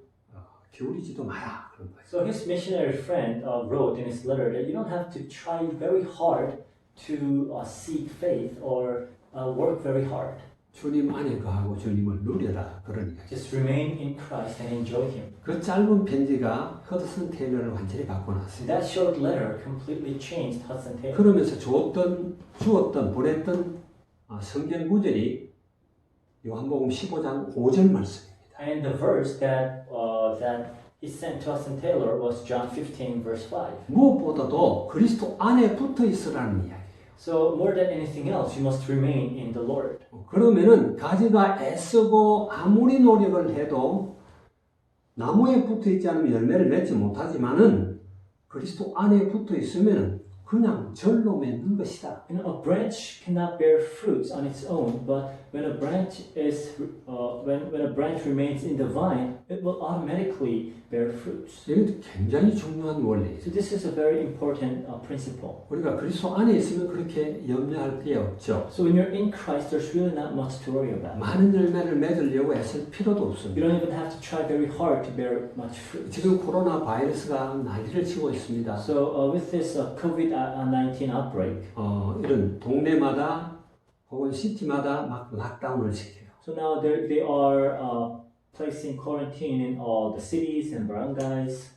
기울이지도 마라 그런 거예요. So his missionary friend wrote in his letter that you don't have to try very hard to seek faith or work very hard. 주님 안에 거하고 주님을 누려라 그런 이야기. Just remain in Christ and enjoy Him. 그 짧은 편지가 허드슨 테일러를 완전히 바꿔놨어요. That short letter completely changed Hudson Taylor. 그러면서 주었던 보냈던 성경 구절이 요한복음 15장 5절 말씀입니다. And the verse that he sent to Hudson Taylor was John 15 verse 5. 무엇보다도 그리스도 안에 붙어 있으라는 이야기예요. So more than anything else, you must remain in the Lord. 그러면은 가지가 애쓰고 아무리 노력을 해도 나무에 붙어 있지 않으면 열매를 맺지 못하지만은 그리스도 안에 붙어 있으면 그냥 절로 맺는 것이다. You know, a branch cannot bear fruits on its own, but when a branch remains in the vine, it will automatically bear fruits. 이게 굉장히 중요한 원리예요. So this is a very important principle. 우리가 그리스도 안에 있으면 그렇게 염려할 게 없죠. So when you're in Christ, there's really not much to worry about. 많은 열매를 맺으려고 애쓸 필요도 You 없습니다. don't even have to try very hard to bear much fruit. 지금 코로나 바이러스가 난리를 치고 있습니다. So with this COVID-19 outbreak, 이런 동네마다 혹은 시티마다 막 락다운을 시켜요. so now they are placing quarantine in all the cities and barangays.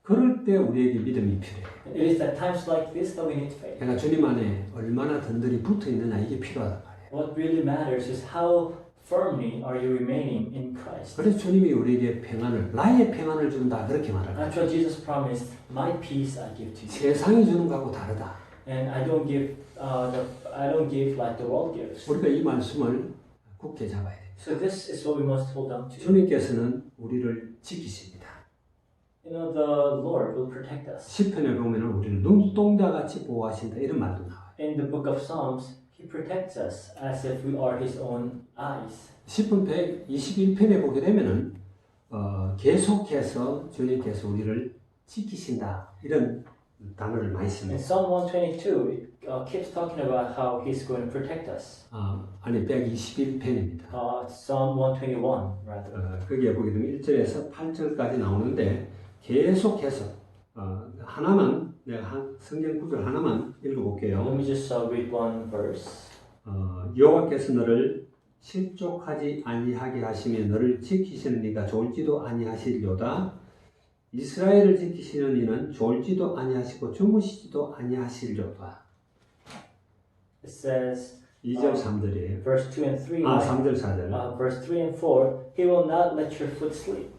그럴 때 우리에게 믿음이 필요해요. And it is at times like this that we need faith. 내가 주님 안에 얼마나 든든히 붙어 있느냐 이게 필요하단 말이에요. What really matters is how firmly are you remaining in Christ. 그래서 주님이 우리에게 평안을, 나의 평안을 준다 그렇게 말합니다. That's what Jesus promised. My peace I give to you, 세상이 주는 거하고 다르다. and I don't give like the world gives. 우리가 이 말씀을 굳게 잡아야 돼요. So this is what we must hold on to. 주님께서는 우리를 지키십니다. You know, the Lord will protect us. 시편에 보면은 우리를 눈동자같이 보호하신다 이런 말도 나와요. In the book of Psalms, He protects us as if we are His own eyes. 시편 121편에 보게 되면은 계속해서 주님께서 우리를 지키신다 이런 단어를 많이 In 씁니다. Psalm 122, it keeps talking about how He's going to protect us. 아니 121편입니다. Psalm 121, rather. 거기에 보게 되면 1절에서 8절까지 나오는데 계속해서 하나만 내가 성경 구절 하나만 Let 읽어볼게요. me just read one verse. 여호와께서 너를 실족하지 아니하게 하시며 너를 지키시는 이가 졸지도 아니하시려다. 이스라엘을 지키시는 이는 졸지도 아니하시고 주무시지도 아니하시려다. It says, 2절 3절이에요. verse 2 and 3. 3절 4절. Verse 3 and 4. He will not let your foot sleep.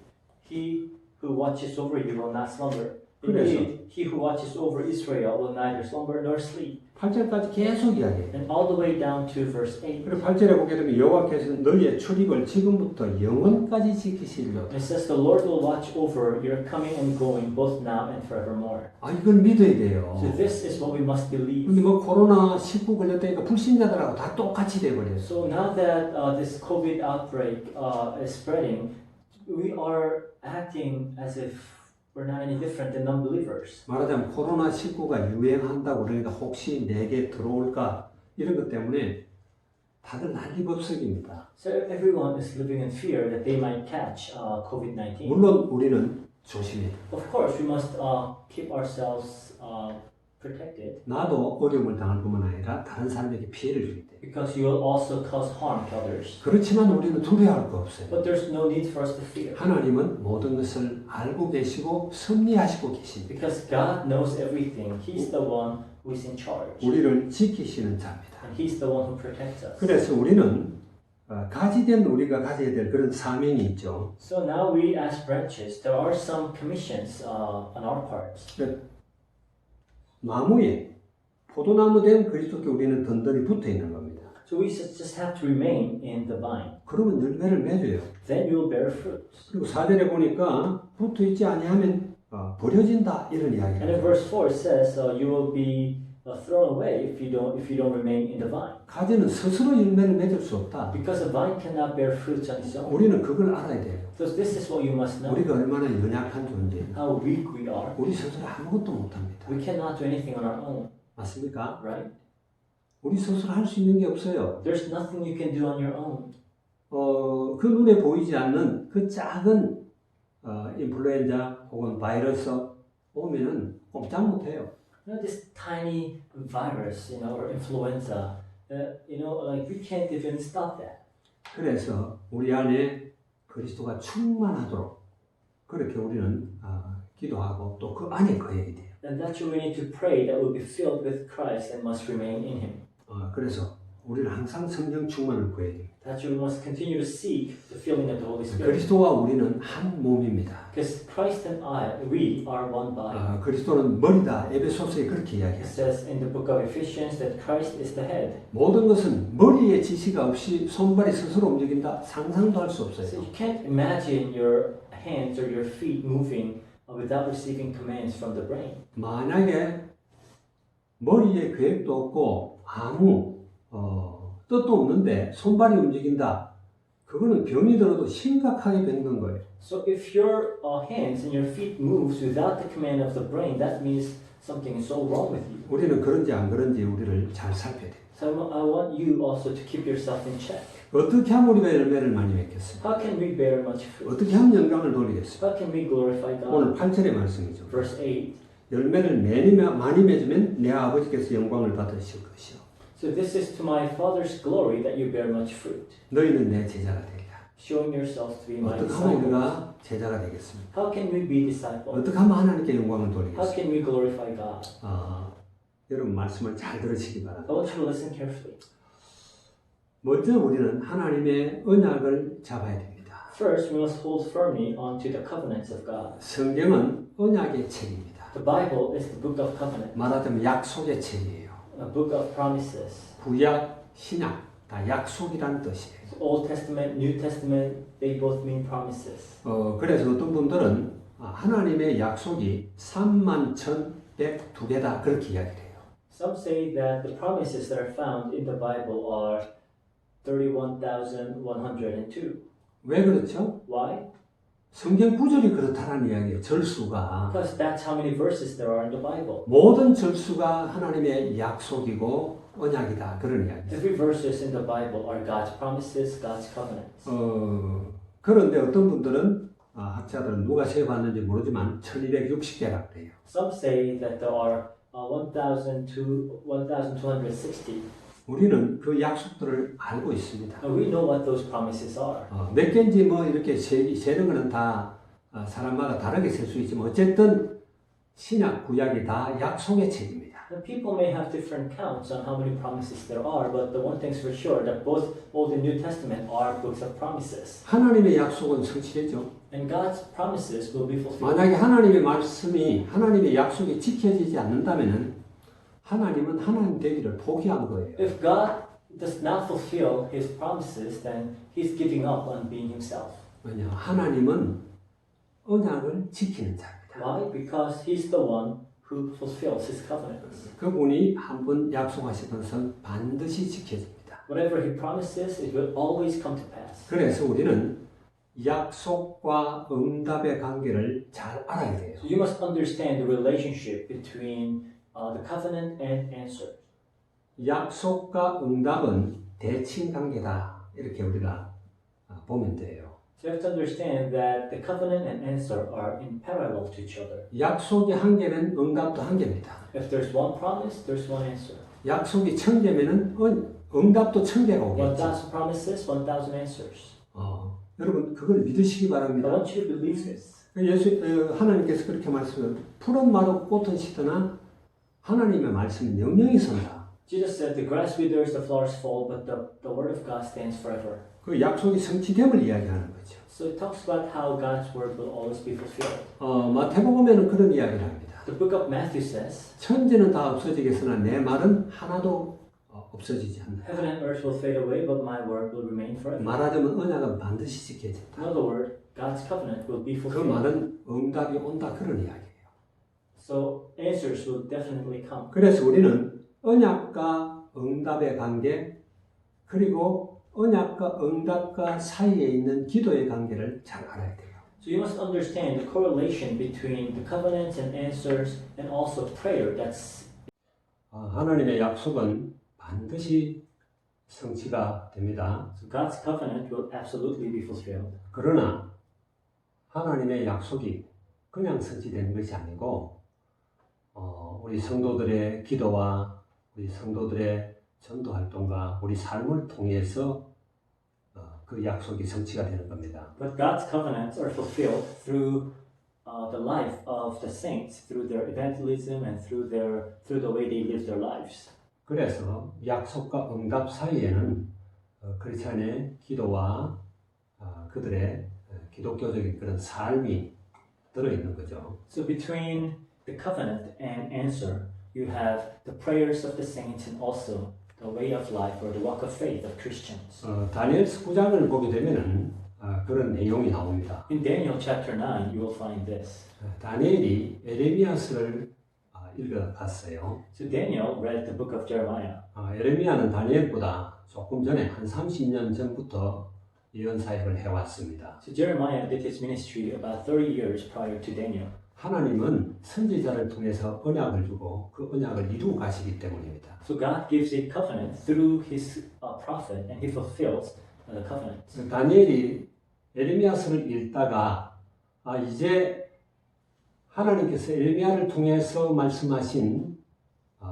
He who watches over you will not slumber. Indeed, he who watches over Israel will neither slumber nor sleep. 8절까지 계속 이야기해요. And all the way down to verse 8. 그리고 8절에 보게 되면 여호와께서 너희의 출입을 지금부터 영원까지 지키시려다. It says the Lord will watch over your coming and going both now and forevermore. 이걸 믿어야 돼요. So this is what we must believe. 근데 코로나 19 걸렸다니까 불신자들하고 다 똑같이 돼버렸어. So now that this COVID outbreak is spreading, we are acting as if we're not any different than non-believers. 말하자면 코로나 19가 유행한다고 그러니까 혹시 내게 들어올까 이런 것 때문에 다들 난리법석입니다. So everyone is living in fear that they might catch COVID-19. 물론 우리는 조심해. Of course, we must keep ourselves protected 나도 어려움을 당할 뿐만 아니라 다른 사람에게 피해를 주기 때문에. because you will also cause harm to others. 그렇지만 우리는 두려워할 거 없어요. But there's no need for us to fear 하나님은 모든 것을 알고 계시고 섭리하시고 계십니다. because God knows everything. He's the one who is in charge, 우리를 지키시는 자입니다. and He's the one who protects us. 그래서 우리는 가지된 우리가 가져야 될 그런 사명이 있죠. So now we as branches, there are some commissions on our parts. 나무에 포도나무 된 그리스도께 우리는 든든히 붙어 있는 겁니다. So we just have to remain in the vine. 그러면 열매를 맺어요. Then you will bear fruit. 그리고 4절에 보니까 붙어 있지 아니하면 버려진다 이런 And in 이야기예요. verse 4 it says you will be thrown away if you don't remain in the vine. 가지는 스스로 열매를 맺을 수 없다. Because a vine cannot bear fruits on its own. 우리는 그걸 알아야 돼요. So this is what you must know. 우리가 얼마나 연약한 존재인지. How weak we are. 우리 스스로 아무것도 못합니다. We cannot do anything on our own, 맞습니까? right? 우리 스스로 할 수 있는 게 없어요. There's nothing you can do on your own. 그 눈에 보이지 않는 그 작은 인플루엔자 혹은 바이러스 오면은 꼼짝 못해요. This tiny virus, or influenza, like we can't even stop that. 그래서 우리 안에 그리스도가 충만하도록 그렇게 우리는 기도하고 또 그 안에 거해야 돼요. And that's why we need to pray that we'll be filled with Christ and must remain in Him. 그래서 우리는 항상 성령 충만을 구해야 됩니다. That's why we must continue to seek the filling of the Holy Spirit. 그리스도와 우리는 한 몸입니다. Because Christ and we are one body. 그리스도는 머리다. 에베소서에 그렇게 It 이야기해요. says in the book of Ephesians that Christ is the head. 모든 것은 머리의 지시가 없이 손발이 스스로 움직인다. 상상도 할 수 So 없어요. you can't imagine your hands or your feet moving without receiving commands from the brain. 만약에 머리에 계획도 없고 아무 뜻도 없는데 손발이 움직인다. 그거는 병이 들어도 심각하게 병든 거예요. So if your hands and your feet moves without the command of the brain, that means something is so wrong with you. 우리는 그런지 안 그런지 우리를 잘 살펴야 돼요. So I want you also to keep yourself in check. 어떻게 하면 우리가 열매를 많이 맺겠습니까? How can we bear much fruit? 어떻게 하면 영광을 돌리겠습니까? How can we glorify 오늘 God? 8절의 말씀이죠. Verse 8. 열매를 많이 맺으면 내 아버지께서 영광을 받으실 것이요. So this is to my Father's glory that you bear much fruit, 너희는 내 제자가 되리라. showing yourselves to be my 어떻게 하면 disciples. 우리가 제자가 되겠습니까? How can we be disciples? 어떻게 하면 하나님께 영광을 How 돌리겠습니까? can we glorify God? 여러분 말씀을 잘 들으시기 바랍니다. I want you to listen carefully. 먼저 우리는 하나님의 언약을 잡아야 됩니다. First, we must hold firmly onto the covenants of God. 성경은 언약의 책입니다. The Bible is the book of covenant, 말하자면 약속의 책이에요. a book of promises. 구약, 신약 다 약속이란 뜻이에요. Old Testament, New Testament, they both mean promises. 그래서 어떤 분들은 하나님의 약속이 31,102개다 그렇게 이야기를 해요. Some say that the promises that are found in the Bible are 31,102. 왜 그렇죠? Why? 성경 구절이 그렇다는 이야기예요. 절수가. Because that's how many verses there are in the Bible. 모든 절수가 하나님의 약속이고 언약이다. 그런 이야기예요. Every verses in the Bible are God's promises, God's covenants. 그런데 어떤 분들은 학자들은 누가 세봤는지 모르지만 1260개라고 그래요. Some say that there are 1,260. 우리는 그 약속들을 알고 있습니다. And we know what those promises are. 몇 개인지 뭐 이렇게 세는 거는 다 사람마다 다르게 셀 수 있지만 어쨌든 신약 구약이 다 약속의 책입니다. The people may have different counts on how many promises there are, but the one thing's for sure that both Old and New Testament are books of promises. 하나님의 약속은 성취되죠. And God's promises will be fulfilled. 만약에 하나님의 말씀이 하나님의 약속이 지켜지지 않는다면은 하나님은 하나님 되기를 포기한 거예요. If God does not fulfill His promises, then He's giving up on being Himself. 왜냐? 하나님은 언약을 지키는 자입니다. Why? Because He's the one who fulfills His covenants. 그분이 한번 약속하신 것은 반드시 지켜집니다. Whatever He promises, it will always come to pass. 그래서 우리는 약속과 응답의 관계를 잘 알아야 돼요. So you must understand the relationship between the covenant and answer. 약속과 응답은 대칭 관계다. 이렇게 우리가 보면 돼요. So you have to understand that the covenant and answer are in parallel to each other. 약속이 한 개면 응답도 한 개입니다. If there's one promise, there's one answer. 약속이 1000개면은 응답도 1000개가 오겠죠. 1,000 promises, 1,000 answers. 여러분 그걸 믿으시기 I 바랍니다. want you to believe this. 하나님께서 그렇게 말씀을 푸른 마루 꽃은 시드나 하나님의 말씀은 영영이 선다. Jesus said, "The grass withers, the flowers fall, but the word of God stands forever." 그 약속이 성취됨을 이야기하는 거죠. So it talks about how God's word will always be fulfilled. 마태복음에는 그런 이야기를 합니다. The book of Matthew says, 천지는 다 없어지겠으나 내 말은 하나도 없어지지 않는다. "Heaven and earth will fade away, but my word will remain forever." 말하자면 언약은 반드시 지켜진다. In other words, God's covenant will be 그 fulfilled. 말은 응답이 온다 그런 이야기예요. So answers will definitely come. 그래서 우리는 언약과 응답의 관계, 그리고 언약과 응답과 사이에 있는 기도의 관계를 잘 알아야 돼요. So you must understand the correlation between the covenants and answers and also prayer. That's 하나님의 약속은 반드시 성취가 됩니다. so God's covenant will absolutely be fulfilled. 그러나 하나님의 약속이 그냥 성취되는 것이 아니고 우리 성도들의 기도와 우리 성도들의 전도 활동과 우리 삶을 통해서 그 약속이 성취가 되는 겁니다. But God's covenants are fulfilled through the life of the saints, through their evangelism and through the way they live their lives. 그래서 약속과 응답 사이에는 크리스찬의 기도와 그들의 기독교적인 그런 삶이 들어있는 거죠. So between the covenant and answer, you have the prayers of the saints and also the way of life or the walk of faith of Christians. 다니엘서 9장을 보게 되면은 그런 내용이 나옵니다. In Daniel chapter 9, you will find this. 다니엘이 에레미야서를 읽어갔어요. So Daniel read the book of Jeremiah. 에레미야는 다니엘보다 조금 전에 한 30년 전부터 예언 사역을 해왔습니다. So Jeremiah did his ministry about 30 years prior to Daniel. 하나님은 선지자를 통해서 언약을 주고 그 언약을 이루고 가시기 때문입니다. So God gives a covenant through his prophet and he fulfills the covenant. 다니엘이 에레미야서를 읽다가 이제 하나님께서 에레미야를 통해서 말씀하신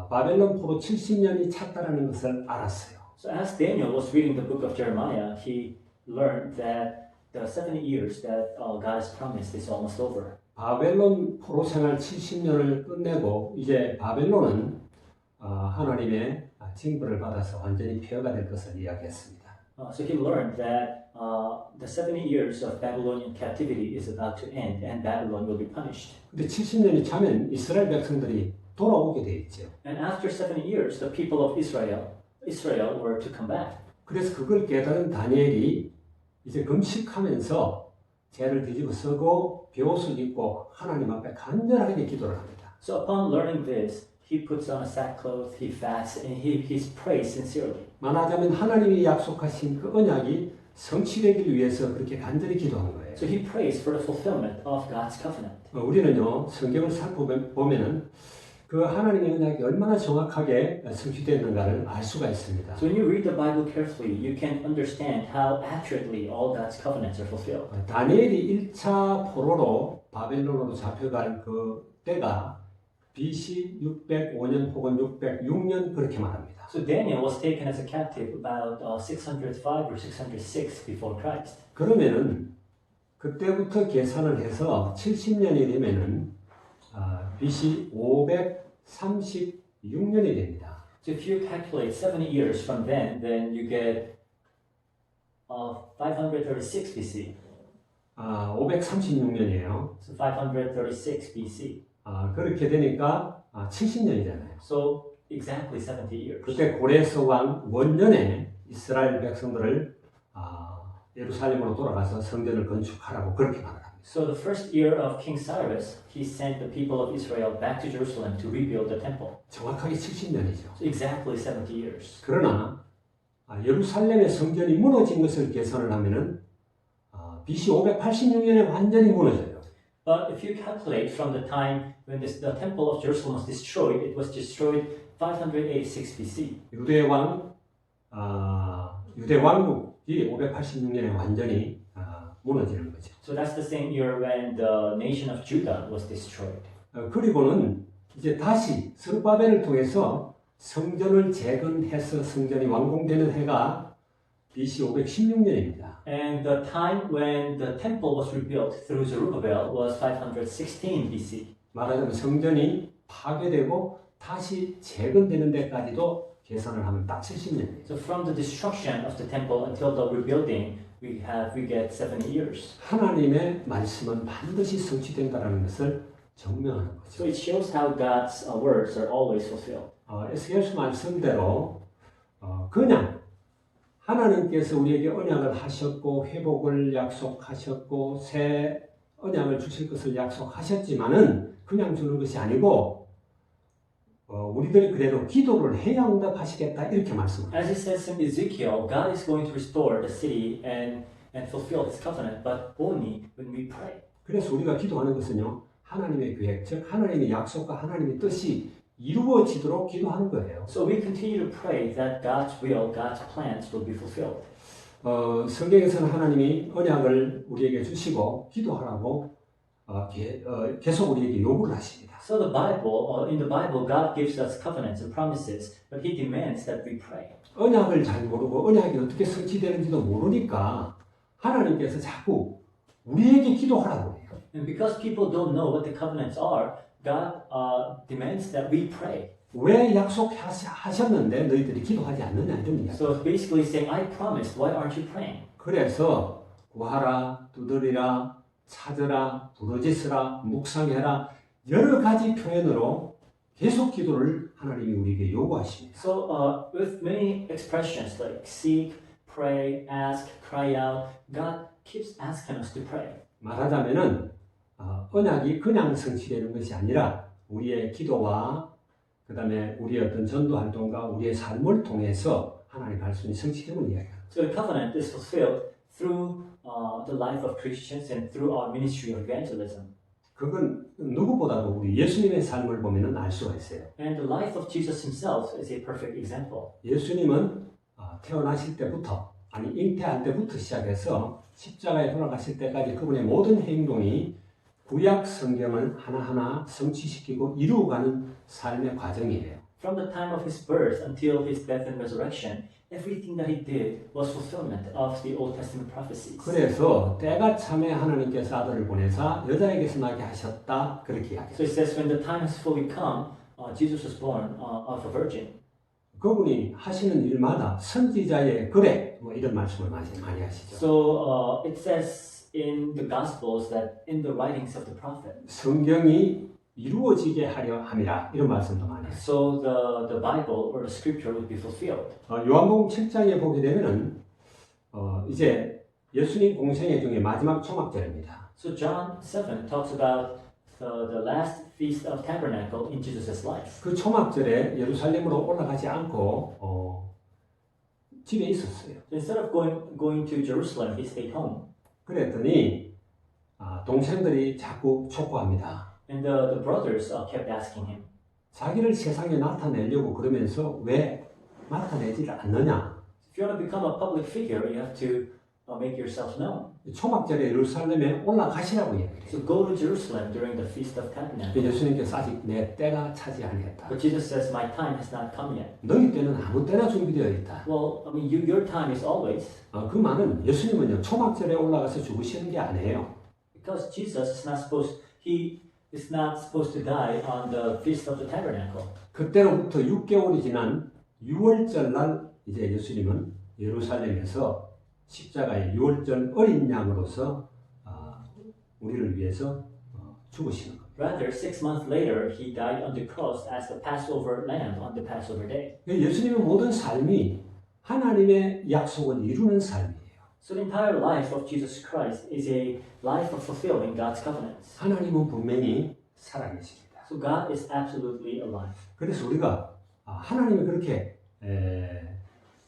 바벨론 포로 70년이 찼다라는 것을 알았어요. So as Daniel was reading the book of Jeremiah, he learned that the 70 years that God has promised is almost over. 바벨론 포로 생활 70년을 끝내고 이제 바벨론은 하나님의 징벌을 받아서 완전히 폐허가 될 것을 이야기했습니다. So he learned that the 70 years of Babylonian captivity is about to end and Babylon will be punished. 근데 70년이 차면 이스라엘 백성들이 돌아오게 돼 있죠. And after 70 years, the people of Israel were to come back. 그래서 그걸 깨달은 다니엘이 이제 금식하면서 죄를 뒤집어 쓰고 베옷을 입고 하나님 앞에 간절하게 기도를 합니다. So upon learning this, he puts on a sackcloth, he fasts, and he prays sincerely. 말하자면 하나님이 약속하신 그 언약이 성취되기 위해서 그렇게 간절히 기도한 거예요. So he prays for the fulfillment of God's covenant. 우리는요 성경을 살펴보면은 그 하나님의 언약이 얼마나 정확하게 성취됐는가를 알 수가 있습니다. So when you read the Bible carefully, you can understand how accurately all God's covenants are fulfilled. 다니엘이 1차 포로로 바벨론으로 잡혀갈 그 때가 BC 605년 혹은 606년 그렇게 말합니다. So Daniel was taken as a captive about 605 or 606 before Christ. 그러면은 그때부터 계산을 해서 70년이 되면은 BC 536년이 됩니다. So if you calculate 70 years from then you get 536 BC. 536년이에요. So 536 BC. 그렇게 되니까 70년이잖아요. So exactly 70 years. 그때 고레스 왕 원년에 이스라엘 백성들을 예루살렘으로 돌아가서 성전을 건축하라고 그렇게 말합니다. So the first year of King Cyrus, he sent the people of Israel back to Jerusalem to rebuild the temple. 정확하게 70년이죠. So exactly 70 years. 그러나 예루살렘의 성전이 무너진 것을 계산을 하면은 BC 586년에 완전히 무너져요. But if you calculate from the time when the temple of Jerusalem was destroyed, it was destroyed 586 BC. 유대 왕국이 586년에 완전히 무너지는 거죠. So that's the same year when the nation of Judah was destroyed. 그리고는 이제 다시 스룹바벨을 통해서 성전을 재건해서 성전이 완공되는 해가 BC 516년입니다. And the time when the temple was rebuilt through Zerubbabel was 516 BC. 말하자면 성전이 파괴되고 다시 재건되는 데까지도 계산을 하면 딱 70년이에요. So from the destruction of the temple until the rebuilding, we get 70 years. 하나님의 말씀은 반드시 성취된다라는 것을 증명하는 거죠. So it shows how God's words are always fulfilled. 에스겔서 말씀대로 그냥 하나님께서 우리에게 언약을 하셨고 회복을 약속하셨고 새 언약을 주실 것을 약속하셨지만은 그냥 주는 것이 아니고 우리들이 그래도 기도를 해야 응답하시겠다 이렇게 말씀합니다. As it says in Ezekiel, God is going to restore the city and fulfill His covenant, but only when we pray. 그래서 우리가 기도하는 것은요, 하나님의 계획, 즉 하나님의 약속과 하나님의 뜻이 이루어지도록 기도하는 거예요. So we continue to pray that God's will, God's plans will be fulfilled. 성경에서는 하나님이 언약을 우리에게 주시고 기도하라고 계속 우리에게 요구를 하십니다. So in the Bible, God gives us covenants and promises, but He demands that we pray. 언약을 잘 모르고 언약이 어떻게 성취되는지도 모르니까 하나님께서 자꾸 우리에게 기도하라고 해요. And because people don't know what the covenants are, God demands that we pray. 왜 약속하셨는데 너희들이 기도하지 않느냐 이런 이야기. So it's basically saying, I promised, why aren't you praying? 그래서 구하라, 두드리라, 찾으라, 부르짖으라, 묵상해라 여러 가지 표현으로 계속 기도를 하나님이 우리에게 요구하십니다. So with many expressions like seek, pray, ask, cry out, God keeps asking us to pray. 말하자면은 언약이 그냥 성취되는 것이 아니라 우리의 기도와 그 다음에 우리의 어떤 전도 활동과 우리의 삶을 통해서 하나님 말씀이 성취됨을 이야기합니다. So the covenant is fulfilled through the life of Christians and through our ministry of evangelism. 그건 누구보다도 우리 예수님의 삶을 보면은 알 수가 있어요. And the life of Jesus himself is a perfect example. 예수님은 태어나실 때부터 아니 잉태할 때부터 시작해서 십자가에 돌아가실 때까지 그분의 모든 행동이 구약 성경을 하나하나 성취시키고 이루어가는 삶의 과정이에요. From the time of his birth until his death and resurrection, everything that he did was fulfillment of the Old Testament prophecies. 그래서 때가 참에 하나님께서 아들을 보내사 여자에게서 나게 하셨다 그렇게 이야기해요. So it says when the time has fully come, Jesus was born of a virgin. 그분이 하시는 일마다 선지자의 글에 뭐 이런 말씀을 많이 하시죠. So it says in the Gospels that in the writings of the prophet. 성경이 이루어지게 하려 함이라 이런 말씀도 많이 해요. So the Bible or the Scripture would be fulfilled. 요한복음 7장에 보게 되면은 이제 예수님 공생애 중에 마지막 초막절입니다. So John 7 talks about the last feast of tabernacle in Jesus' life. 그 초막절에 예루살렘으로 올라가지 않고 집에 있었어요. Instead of going to Jerusalem, he stayed home. 그랬더니 동생들이 자꾸 촉구합니다. And the brothers kept asking him, 자기를 세상에 나타내려고 그러면서 왜 나타내지를 않느냐? if you want to become a public figure, you have to make yourself known. 초막절에 예루살렘에 올라가시라고 얘기해요. So go to Jerusalem during the Feast of Tabernacles. 예수님께서 아직 내 때가 차지 아니했다. But Jesus says, my time has not come yet. 너희 때는 아무 때나 준비되어 있다. Well, I mean, your time is always. 그 말은 예수님은요 초막절에 올라가서 죽으시는 게 아니에요. Because Jesus is not supposed to die on the Feast of the Tabernacle. 그때로부터 6개월이 지난 6월절 날 이제 예수님은 예루살렘에서 십자가의 6월절 어린 양으로서 우리를 위해서 죽으시는 겁니다. Rather, 6 months later, he died on the cross as the Passover lamb on the Passover day. 예수님의 모든 삶이 하나님의 약속을 이루는 삶이에요. So the entire life of Jesus Christ is a life of fulfilling God's covenants. 하나님은 분명히 살아계십니다. So God is absolutely alive. 그래서 우리가 하나님이 그렇게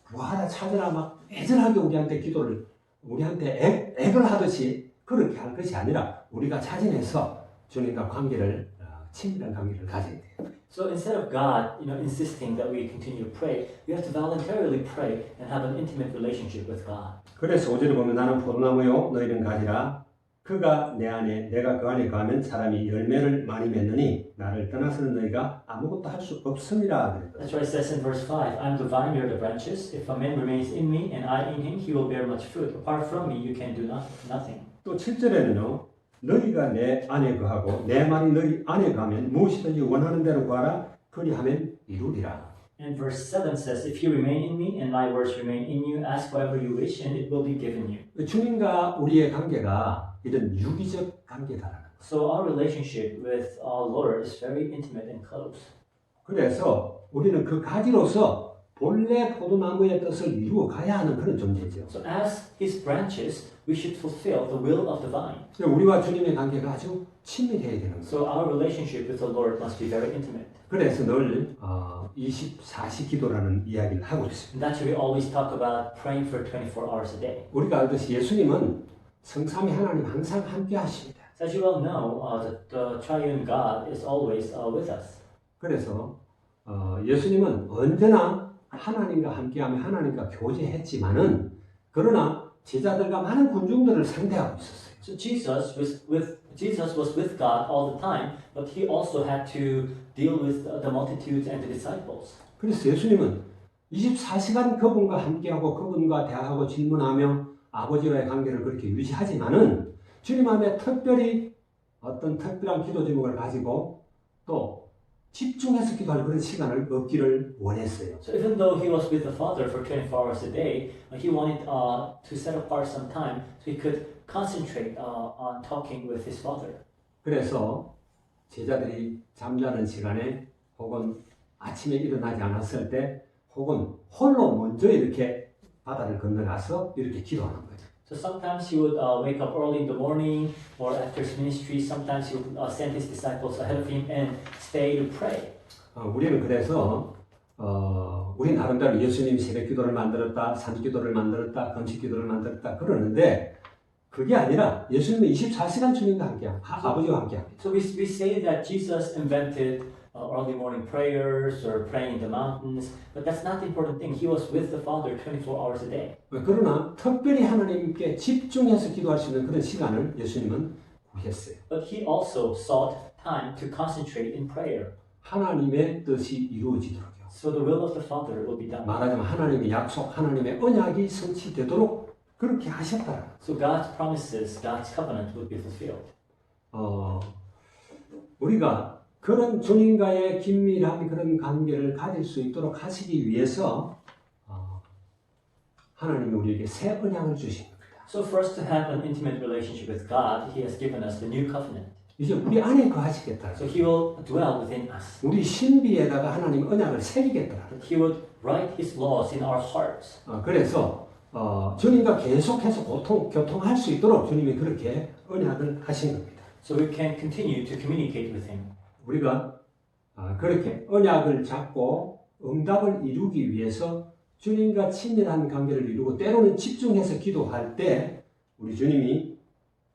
구하라 찾으라 막 애절하게 우리한테 기도를 우리한테 액을 하듯이 그렇게 할 것이 아니라 우리가 자진해서 주님과 관계를 친밀한 관계를 가져야 돼요. So instead of God, insisting that we continue to pray, we have to voluntarily pray and have an intimate relationship with God. 그래서 5절에 보면 나는 포도나무요 너희는 가지라 그가 내 안에 내가 그 안에 거하면 사람이 열매를 많이 맺느니 나를 떠나서는 너희가 아무것도 할 수 없음이라 그랬거든요. That's why it says in verse 5, I am the vine, you are the branches. If a man remains in me and I in him, he will bear much fruit. Apart from me, you can do nothing. 또 7절에는요 너희가 내 안에 거하고 내 말이 너희 안에 거하면 무엇이든지 원하는 대로 구하라 그리하면 이루리라. And verse 7 says, If you remain in me and my words remain in you, ask whatever you wish and it will be given you. 주님과 우리의 관계가 이런 유기적 관계다라는 거예요. So our relationship with our Lord is very intimate and close. 그래서 우리는 그 가지로서 본래 포도나무의 뜻을 이루어 가야 하는 그런 존재죠. So as his branches, we should fulfill the will of the vine. 우리와 주님의 관계가 아주 친밀해야 되는 거예요. So our relationship with the Lord must be very intimate. 그래서 늘 24시 기도라는 이야기를 하고 있습니다. And that's why we always talk about praying for 24 hours a day. 우리가 알듯이 예수님은 성삼위 하나님 항상 함께 하십니다. So as you all know, the triune God is always with us. 그래서 예수님은 언제나 하나님과 함께하며 하나님과 교제했지만은 그러나 제자들과 많은 군중들을 상대하고 있었어요. So Jesus was with God all the time, but he also had to deal with the multitudes and the disciples. 그래서 예수님은 24시간 그분과 함께하고 그분과 대화하고 질문하며 아버지와의 관계를 그렇게 유지하지만은 주님 앞에 특별히 어떤 특별한 기도 제목을 가지고 또 집중해서 기도할 그런 시간을 얻기를 원했어요. So even though he was with the Father for 24 hours a day, he wanted to set apart some time so he could concentrate on talking with his Father. 그래서 제자들이 잠자는 시간에 혹은 아침에 일어나지 않았을 때 혹은 홀로 먼저 이렇게 바다를 건너가서 이렇게 기도하는 거예요. So sometimes he would wake up early in the morning or after his ministry. Sometimes he would send his disciples ahead of him and stay to pray. 우리는 그래서 우리 나름대로 예수님이 새벽 기도를 만들었다, 산기 기도를 만들었다, 금식 기도를 만들었다 그러는데 그게 아니라 예수님은 24시간 주님과 함께합니다. 아버지와 함께합니다. So we say that Jesus invented early morning prayers or praying in the mountains, but that's not the important thing. He was with the Father 24 hours a day. 그러나 특별히 하나님께 집중해서 기도할 수 있는 그런 시간을 예수님은 구했어요. But he also sought time to concentrate in prayer. 하나님의 뜻이 이루어지도록요. So the will of the Father will be done. 말하자면 하나님의 약속, 하나님의 언약이 성취되도록 그렇게 하셨다. So God's promises, God's covenant would be fulfilled. 우리가 그런 주님과의 긴밀한 그런 관계를 가질 수 있도록 하시기 위해서 하나님이 우리에게 새 언약을 주신 겁니다. So for us to have an intimate relationship with God, He has given us the new covenant. 이제 우리 안에 거하시겠다. So He will dwell within us. 우리 신비에다가 하나님 언약을 새기겠다. He would write His laws in our hearts. 그래서 주님과 계속해서 교통할 수 있도록 주님이 그렇게 언약을 하신 겁니다. So we can continue to communicate with Him. 우리가 그렇게 언약을 잡고 응답을 이루기 위해서 주님과 친밀한 관계를 이루고 때로는 집중해서 기도할 때 우리 주님이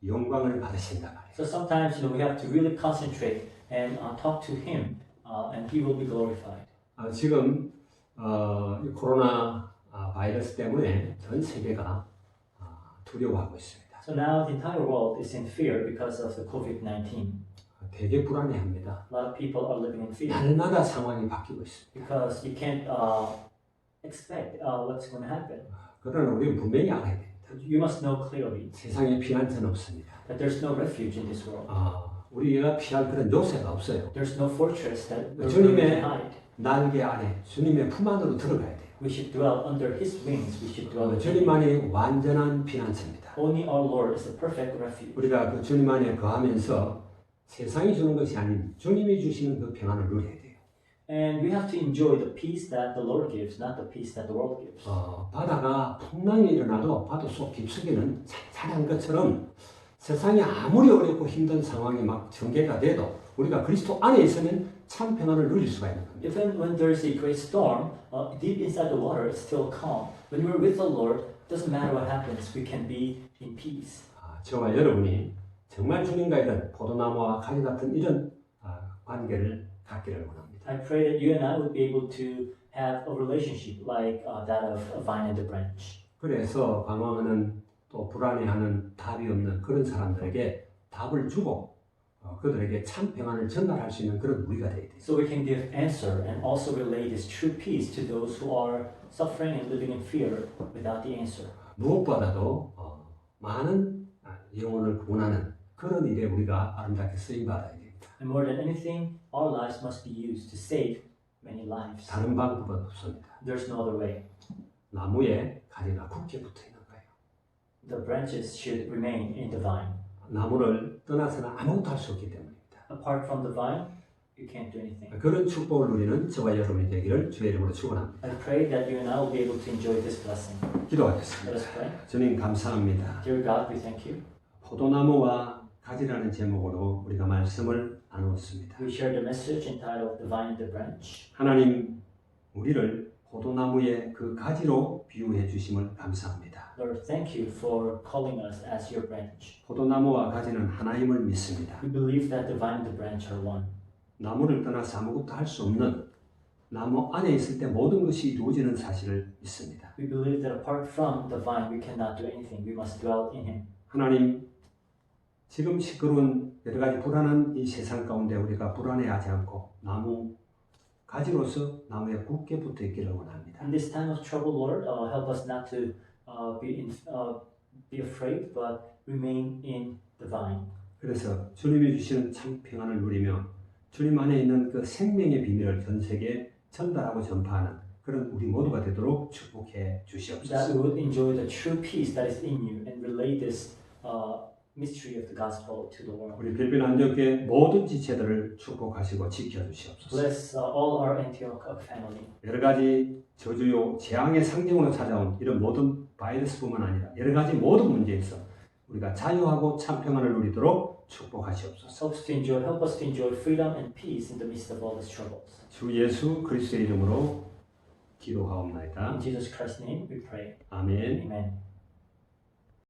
영광을 받으신다 말이에요. So sometimes we have to really concentrate and talk to Him, and He will be glorified. 지금 이 코로나 바이러스 때문에 전 세계가 두려워하고 있습니다. So now the entire world is in fear because of the COVID-19. 되게 불안해합니다. A lot of people are living in fear 날마다 상황이 바뀌고 있습니다. because you can't expect what's going to happen. 그러나 우리는 분명히 알아야 됩니다. You must know clearly 세상에 피난처는 없습니다. that there's no refuge in this world. 우리가 피할 그런 요새가 없어요. There's no fortress that we're 주님의 going to hide. 날개 아래 주님의 품 안으로 들어가야 돼요. We should dwell under His wings. We should dwell with Him. 주님만이 완전한 피난처입니다. Only our Lord is the perfect refuge. 우리가 그 주님 안에 거하면서 세상이 주는 것이 아닌 주님이 주시는 그 평안을 누려야 돼요. And we have to enjoy the peace that the Lord gives, not the peace that the world gives. 바다가 풍랑이 일어나도 바다 속 깊숙이는 잔잔한 것처럼 세상이 아무리 어렵고 힘든 상황이 막 전개가 돼도 우리가 그리스도 안에 있으면 참 평안을 누릴 수가 있는 겁니다. Even when there's a great storm, deep inside the water, it's still calm. When we're with the Lord, it doesn't matter what happens, we can be in peace. 저와 여러분이 정말 주님과 이런 포도나무와 가지 같은 이런 관계를 갖기를 원합니다. I pray that you and I would be able to have a relationship like that of a vine and a branch. 그래서 방황하는 또 불안해하는 답이 없는 그런 사람들에게 답을 주고 그들에게 참 평안을 전달할 수 있는 그런 우리가 되어야 돼요. So we can give answer and also relay this true peace to those who are suffering and living in fear without the answer. 무엇보다도 많은 영혼을 구원하는 그런 일에 우리가 아름답게 쓰임 받아야 됩니다. And more than anything, our lives must be used to save many lives. 다른 방법은 없습니다. There's no other way. 나무에 가지가 굳게 붙어 있는 거예요. The branches should remain in the vine. 나무를 떠나서는 아무것도 할 수 없기 때문입니다. Apart from the vine, you can't do anything. 그런 축복을 누리는 저와 여러분이 되기를 주의 이름으로 축원합니다. I pray that you and I will be able to enjoy this blessing. 기도하겠습니다. Let us pray. 주님 감사합니다. Dear God, we thank you. 포도나무와 가지라는 제목으로 우리가 말씀을 나누었습니다. We shared the message entitled The Vine and the Branch. 하나님, 우리를 포도나무의 그 가지로 비유해 주심을 감사합니다. Lord, thank you for calling us as your branch. 포도나무와 가지는 하나임을 믿습니다. We believe that the vine and the branch are one. 나무를 떠나서 아무것도 할 수 없는 나무 안에 있을 때 모든 것이 이루어지는 사실을 믿습니다. We believe that apart from the vine, we cannot do anything. We must dwell in him. 하나님, 지금 시끄러운 여러 가지 불안한 이 세상 가운데 우리가 불안해하지 않고 나무 가지로서 나무에 굳게 붙어 있기를 원합니다. In this time of trouble, Lord, help us not to be afraid, but remain in the vine. 그래서 주님이 주시는 참 평안을 누리며 주님 안에 있는 그 생명의 비밀을 전 세계에 전달하고 전파하는 그런 우리 모두가 되도록 축복해 That 주시옵소서. we would enjoy the true peace that is in you and relay this mystery of the gospel to the world. 우리 빌빌 안디옥의 모든 지체들을 축복하시고 지켜 주시옵소서. Bless all our Antioch family. 여러 가지 저주요 재앙의 상징으로 찾아온 이런 모든 바이러스뿐만 아니라 여러 가지 모든 문제에서 우리가 자유하고 참 평안을 누리도록 축복하시옵소서. Help us to enjoy freedom and peace in the midst of all these troubles. 주 예수 그리스도의 이름으로 기도하옵나이다. In Jesus Christ's name we pray. 아멘. Amen.